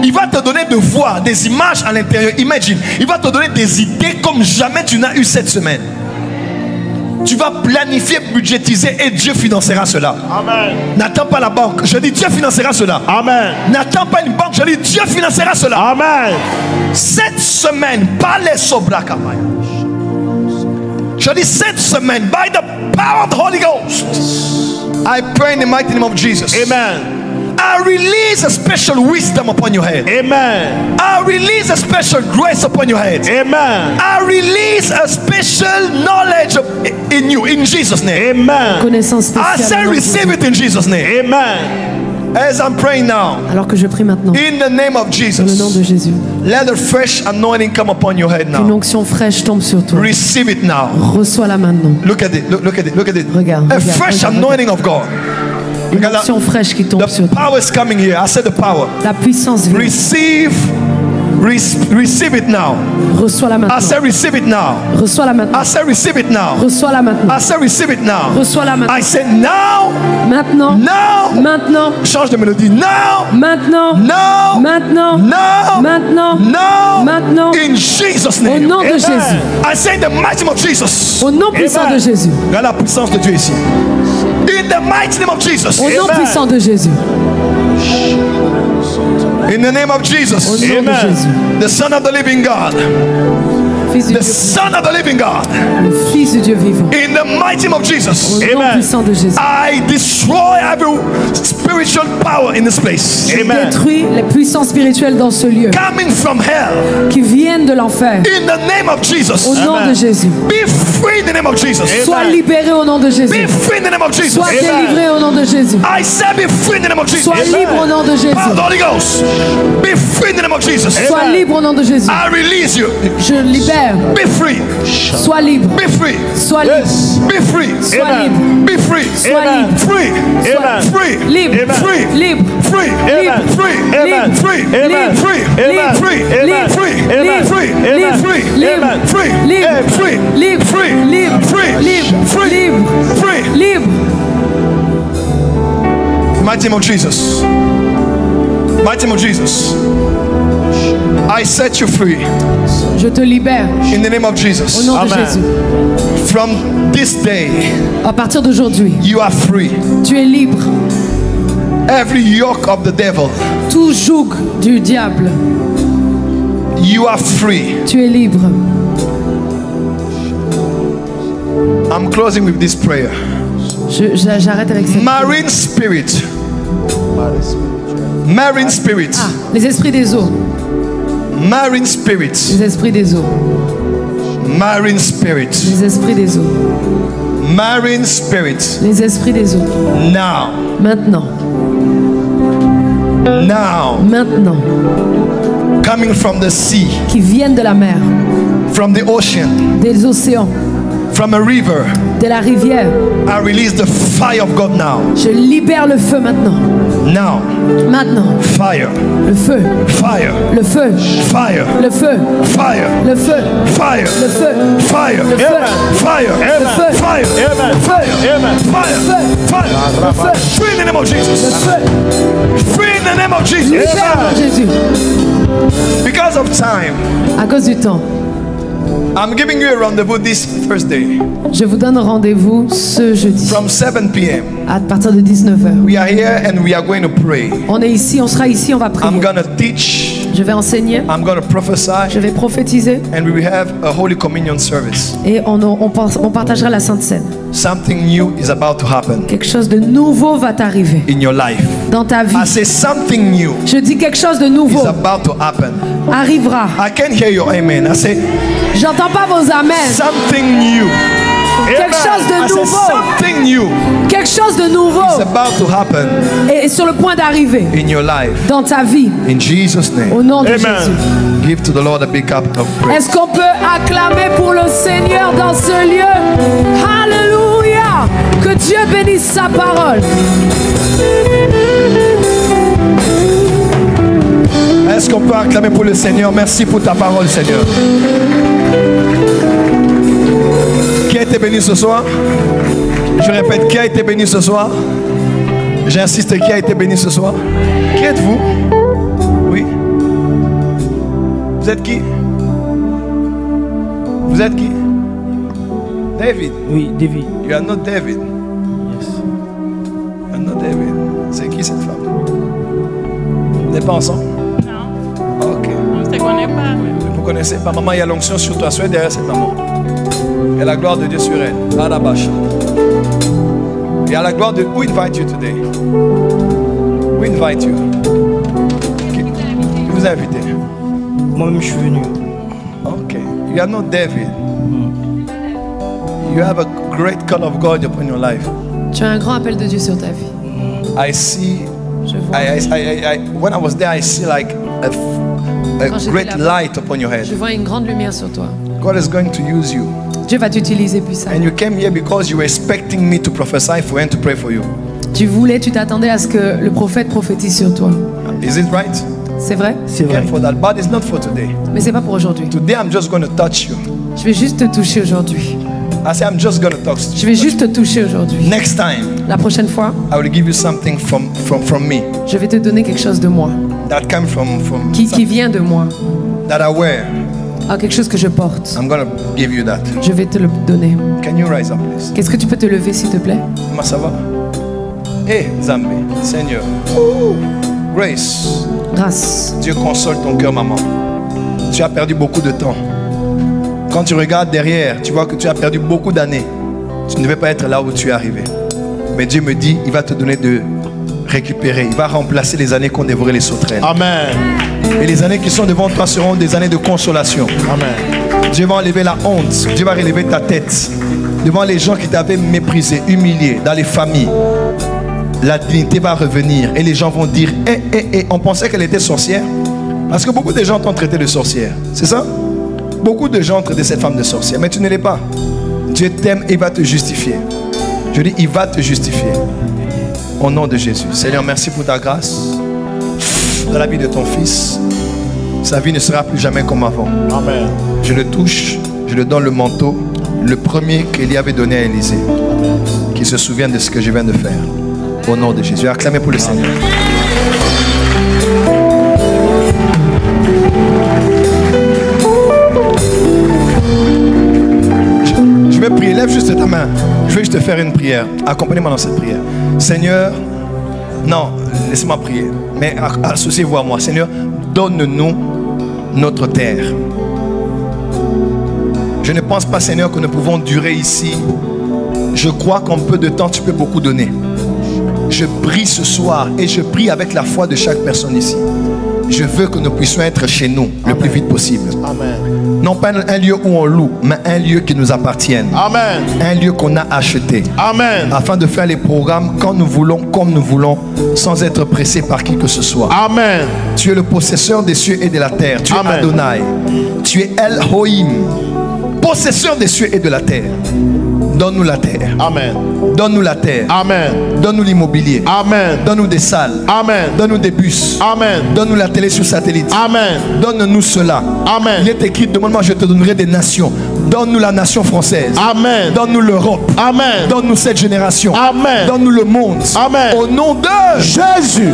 Il va te donner de voir des images à l'intérieur. Imagine, il va te donner des idées comme jamais tu n'as eu cette semaine. Tu vas planifier, budgétiser et Dieu financera cela. Amen. N'attends pas la banque. Je dis Dieu financera cela. Amen. N'attends pas une banque. Je dis Dieu financera cela. Amen. Cette semaine, par les sobrakamaya. Je dis cette semaine, by the power of the Holy Ghost, I pray in the mighty name of Jesus. Amen. I release a special wisdom upon your head. Amen. I release a special grace upon your head. Amen. I release a special knowledge in you, in Jesus' name. Amen. Connaissance spéciale. I say receive it in Jesus' name. Amen. As I'm praying now, alors que je prie maintenant, in the name of Jesus, dans le nom de Jésus, let a fresh anointing come upon your head now. Une onction fraîche tombe sur toi. Receive it now. Reçois-la maintenant. Look at it. Look at it. Look at it. Regarde. A fresh anointing of God. Une onction fraîche qui tombe sur toi. The power is coming here. I said the power. La puissance vient. Receive it now. Reçois-la maintenant. I said receive it now. Reçois-la maintenant. I said receive it now. Reçois-la maintenant. I said receive it now. Reçois-la maintenant. I said now. Maintenant. Now. Maintenant. Change de mélodie. Now. Maintenant. Now. Maintenant. Now. Maintenant. Now. Maintenant. In Jesus' name. Au nom de Jésus. I say the mighty name of Jesus. Au nom puissant de Jésus. Regarde la puissance de Dieu ici. In the mighty name of Jesus. Au nom puissant de Jésus. In the name of Jesus. Au nom de Jésus. The Son of the living God. The Son of the living God. Le Fils du Dieu vivant. In the mighty name of Jesus. Au nom puissant de Jésus. I destroy every spiritual power in this place. Je détruis les puissances spirituelles dans ce lieu. Coming from hell. Qui viennent de l'enfer. In the name of Jesus. Au nom de Jésus. Be free in the name of Jesus. Sois libéré au nom de Jésus. Be free in the name of Jesus. Sois délivré au nom de Jésus. I say be free in the name of Jesus. Sois libre au nom de Jésus. Power of the Holy Ghost. Be free in the name of Jesus. Sois libre au nom de Jésus. I release you. Je libère. Be free. Sois libre. Be free. Sois libre. Be free. Sois libre. Be free. Sois libre. Free. Free. Libre. Free. Libre. Free. Libre. Free. Libre. Free. Libre. Free. Libre. Free. Libre. Free. Libre. Free. Libre. Free. Libre. Free. Libre. Free. Libre. Free. Libre. Free. Libre. Free. Libre. Free. Libre. Mighty name of Jesus. Mighty name of Jesus. I set you free. Je te libère. In the name of Jesus. Au nom de Jésus. From this day. À partir d'aujourd'hui. You are free. Tu es libre. Every yoke of the devil. Tout joug du diable. You are free. Tu es libre. I'm closing with this prayer. J'arrête avec cette Marine spirit. Marine spirit. Ah, les esprits des eaux. Marine spirit. Les esprits des eaux. Marine spirit. Les esprits des eaux. Marine spirit. Les esprits des eaux. Now. Maintenant. Now. Maintenant. Coming from the sea. Qui viennent de la mer. From the ocean. Des océans. From a river. De la rivière. I release the fire of God now. Je libère le feu maintenant. Now. Maintenant. Fire. Le feu. Fire. Le feu. Fire. Le feu. Fire. Le feu. Fire. Le feu. Fire. Le feu. Fire. Le feu. Fire. Fire. Fire. Fire. Free in the name of Jesus. Le feu. Free in the name of Jesus. Libère Jésus. Because of time. À cause du temps. I'm giving you a rendezvous this Thursday. Je vous donne rendez-vous ce jeudi. From 7 p.m. À partir de 19h. We are here and we are going to pray. On est ici, on sera ici, on va prier. I'm gonna teach. Je vais enseigner, I'm going to prophesy, je vais prophétiser and we will have a Holy Communion service. et on partagera la Sainte Seine. Something new is about to happen Quelque chose de nouveau va t'arriver in your life. dans ta vie. I say something new Je dis quelque chose de nouveau is about to happen. arrivera. I can't hear your amen. I say J'entends pas vos amens. something new. Quelque chose I de say nouveau. something new Quelque chose de nouveau is about to happen est sur le point d'arriver in your life. dans ta vie. In Jesus' name. Au nom de Amen. Jésus. Give to the Lord a big cup of praise. Est-ce qu'on peut acclamer pour le Seigneur dans ce lieu? Alléluia! Que Dieu bénisse sa parole. Est-ce qu'on peut acclamer pour le Seigneur? Merci pour ta parole, Seigneur. Qui a été béni ce soir? Je répète, qui a été béni ce soir? J'insiste, qui a été béni ce soir? Qui êtes-vous? Oui. Vous êtes qui? Vous êtes qui? David. Oui, David. You are not David. Yes. You are not David. C'est qui cette femme? Vous n'êtes pas ensemble? Non, Ok. on ne se connaît pas. Vous connaissez pas, maman, il y a l'onction sur toi. Soyez derrière cette maman. Il y a la gloire de Dieu sur elle. Arabash. Il y a la gloire de... Who invite you today? Who invite you? Qui vous a invité? Moi-même, je suis venu. Ok. You are not David. You have a great call of God upon your life. Tu as un grand appel de Dieu sur ta vie. I see... Je vois, when I was there, I see like a Quand j'étais great là-bas, light upon your head. je vois une grande lumière sur toi. God is going to use you. Dieu va t'utiliser puissamment. And you came here because you were expecting me to prophesy for you and to pray for you. Tu t'attendais à ce que le prophète prophétise sur toi. Is it right? C'est vrai? C'est Came vrai. for that, but it's not for today. Mais c'est pas pour aujourd'hui. Today I'm just going to touch you. Je vais juste te toucher aujourd'hui. I say I'm just going to touch Je you. vais juste te toucher aujourd'hui. Next time La prochaine fois, I will give you something from me je vais te donner quelque chose de moi, that comes from qui vient de moi. that I wear. Ah, quelque chose que je porte. I'm going to give you that. Je vais te le donner. Can you rise up, please? Qu'est-ce que tu peux te lever s'il te plaît? Comment ça va? Hey, Zambé, Seigneur. Ooh, Grace, Grâce. Dieu console ton cœur, maman. Tu as perdu beaucoup de temps. Quand tu regardes derrière, tu vois que tu as perdu beaucoup d'années. Tu ne devais pas être là où tu es arrivé. Mais Dieu me dit, il va te donner de récupérer. Il va remplacer les années qu'ont dévoré les sauterelles. Amen. Et les années qui sont devant toi seront des années de consolation. Amen. Dieu va enlever la honte. Dieu va relever ta tête devant les gens qui t'avaient méprisé, humilié, dans les familles. La dignité va revenir et les gens vont dire on pensait qu'elle était sorcière. Parce que beaucoup de gens t'ont traité de sorcière. C'est ça? Beaucoup de gens ont traité cette femme de sorcière. Mais tu ne l'es pas. Dieu t'aime et il va te justifier. Je dis, il va te justifier. Au nom de Jésus. Seigneur, merci pour ta grâce. Dans la vie de ton fils, sa vie ne sera plus jamais comme avant. Amen. Je le touche, je lui donne le manteau, le premier qu'il y avait donné à Élisée. Qu'il se souvienne de ce que je viens de faire. Au nom de Jésus. Acclamez pour le Seigneur. Je vais prier. Lève juste ta main. Je vais juste te faire une prière. Accompagnez-moi dans cette prière. Seigneur, non, laissez-moi prier. Mais associez-vous à moi. Seigneur, donne-nous notre terre. Je ne pense pas, Seigneur, que nous pouvons durer ici. Je crois qu'en peu de temps, tu peux beaucoup donner. Je prie ce soir et je prie avec la foi de chaque personne ici. Je veux que nous puissions être chez nous le plus vite possible. Amen. Non pas un lieu où on loue, mais un lieu qui nous appartienne. Amen. Un lieu qu'on a acheté. Amen. Afin de faire les programmes quand nous voulons, comme nous voulons, sans être pressés par qui que ce soit. Amen. Tu es le possesseur des cieux et de la terre. Tu es Amen. Adonai. Tu es El Hoïm, possesseur des cieux et de la terre. Donne-nous la terre. Amen. Donne-nous la terre. Amen. Donne-nous l'immobilier. Amen. Donne-nous des salles. Amen. Donne-nous des bus. Amen. Donne-nous la télé sur satellite. Amen. Donne-nous cela. Amen. Il est écrit, demande-moi, je te donnerai des nations. Donne-nous la nation française. Amen. Donne-nous l'Europe. Amen. Donne-nous cette génération. Amen. Donne-nous le monde. Amen. Au nom de Jésus.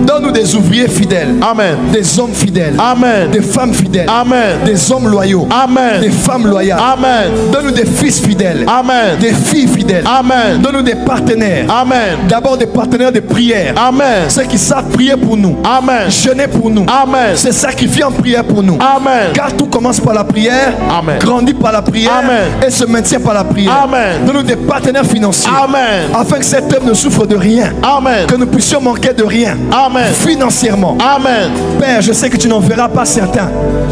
Donne-nous des ouvriers fidèles. Amen. Des hommes fidèles. Amen. Des femmes fidèles. Amen. Des hommes loyaux. Amen. Des femmes loyales. Amen. Donne-nous des fils fidèles. Amen. Des filles fidèles. Amen. Donne-nous des partenaires. Amen. D'abord des partenaires de prière. Amen. Ceux qui savent prier pour nous. Amen. Jeûner pour nous. Amen. Se sacrifier en prière pour nous. Amen. Car tout commence par la prière. Amen. Grandit par la prière. Amen. Et se maintient par la prière. Amen. Donne-nous des partenaires financiers. Amen. Afin que cette œuvre ne souffre de rien. Amen. Que nous puissions manquer de rien. Amen. Financièrement. Amen. Père, je sais que tu n'en verras pas certains.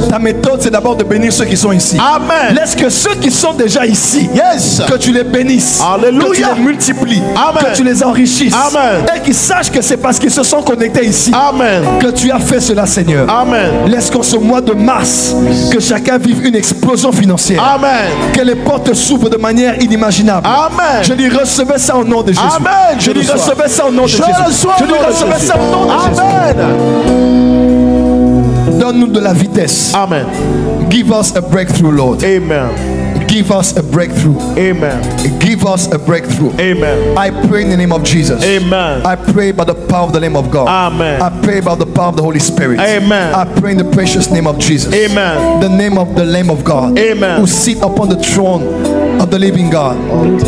Ta méthode, c'est d'abord de bénir ceux qui sont ici. Amen. Laisse que ceux qui sont déjà ici, Yes. que tu les bénisses. Alléluia. Que tu les multiplies. Amen. Que tu les enrichisses. Amen. Et qu'ils sachent que c'est parce qu'ils se sont connectés ici Amen. que tu as fait cela, Seigneur. Amen. Laisse qu'en ce mois de mars, que chacun vive une explosion financière. Amen. Que les portes s'ouvrent de manière inimaginable. Amen. Je dis recevez ça au nom de Jésus. Amen. Je dis recevez ça au nom de Je Jésus. reçois Je au dis nom de recevez Jésus. ça au nom de Jésus. Amen. Donne-nous de la vitesse. Amen. Give us a breakthrough, Lord. Amen. Give us a breakthrough. Amen. Give us a breakthrough. Amen. I pray in the name of Jesus. Amen. I pray by the power of the name of God. Amen. I pray by the power of the Holy Spirit. Amen. I pray in the precious name of Jesus. Amen. The name of the Lamb of God. Amen. Who sit upon the throne of the living God.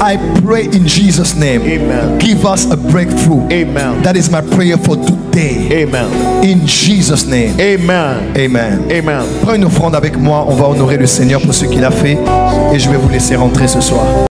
I pray in Jesus' name. Amen. Give us a breakthrough. Amen. That is my prayer for today. Amen. In Jesus' name. Amen. Amen. Amen. Prends une offrande avec moi. On va honorer le Seigneur pour ce qu'il a fait. Et je vais vous laisser rentrer ce soir.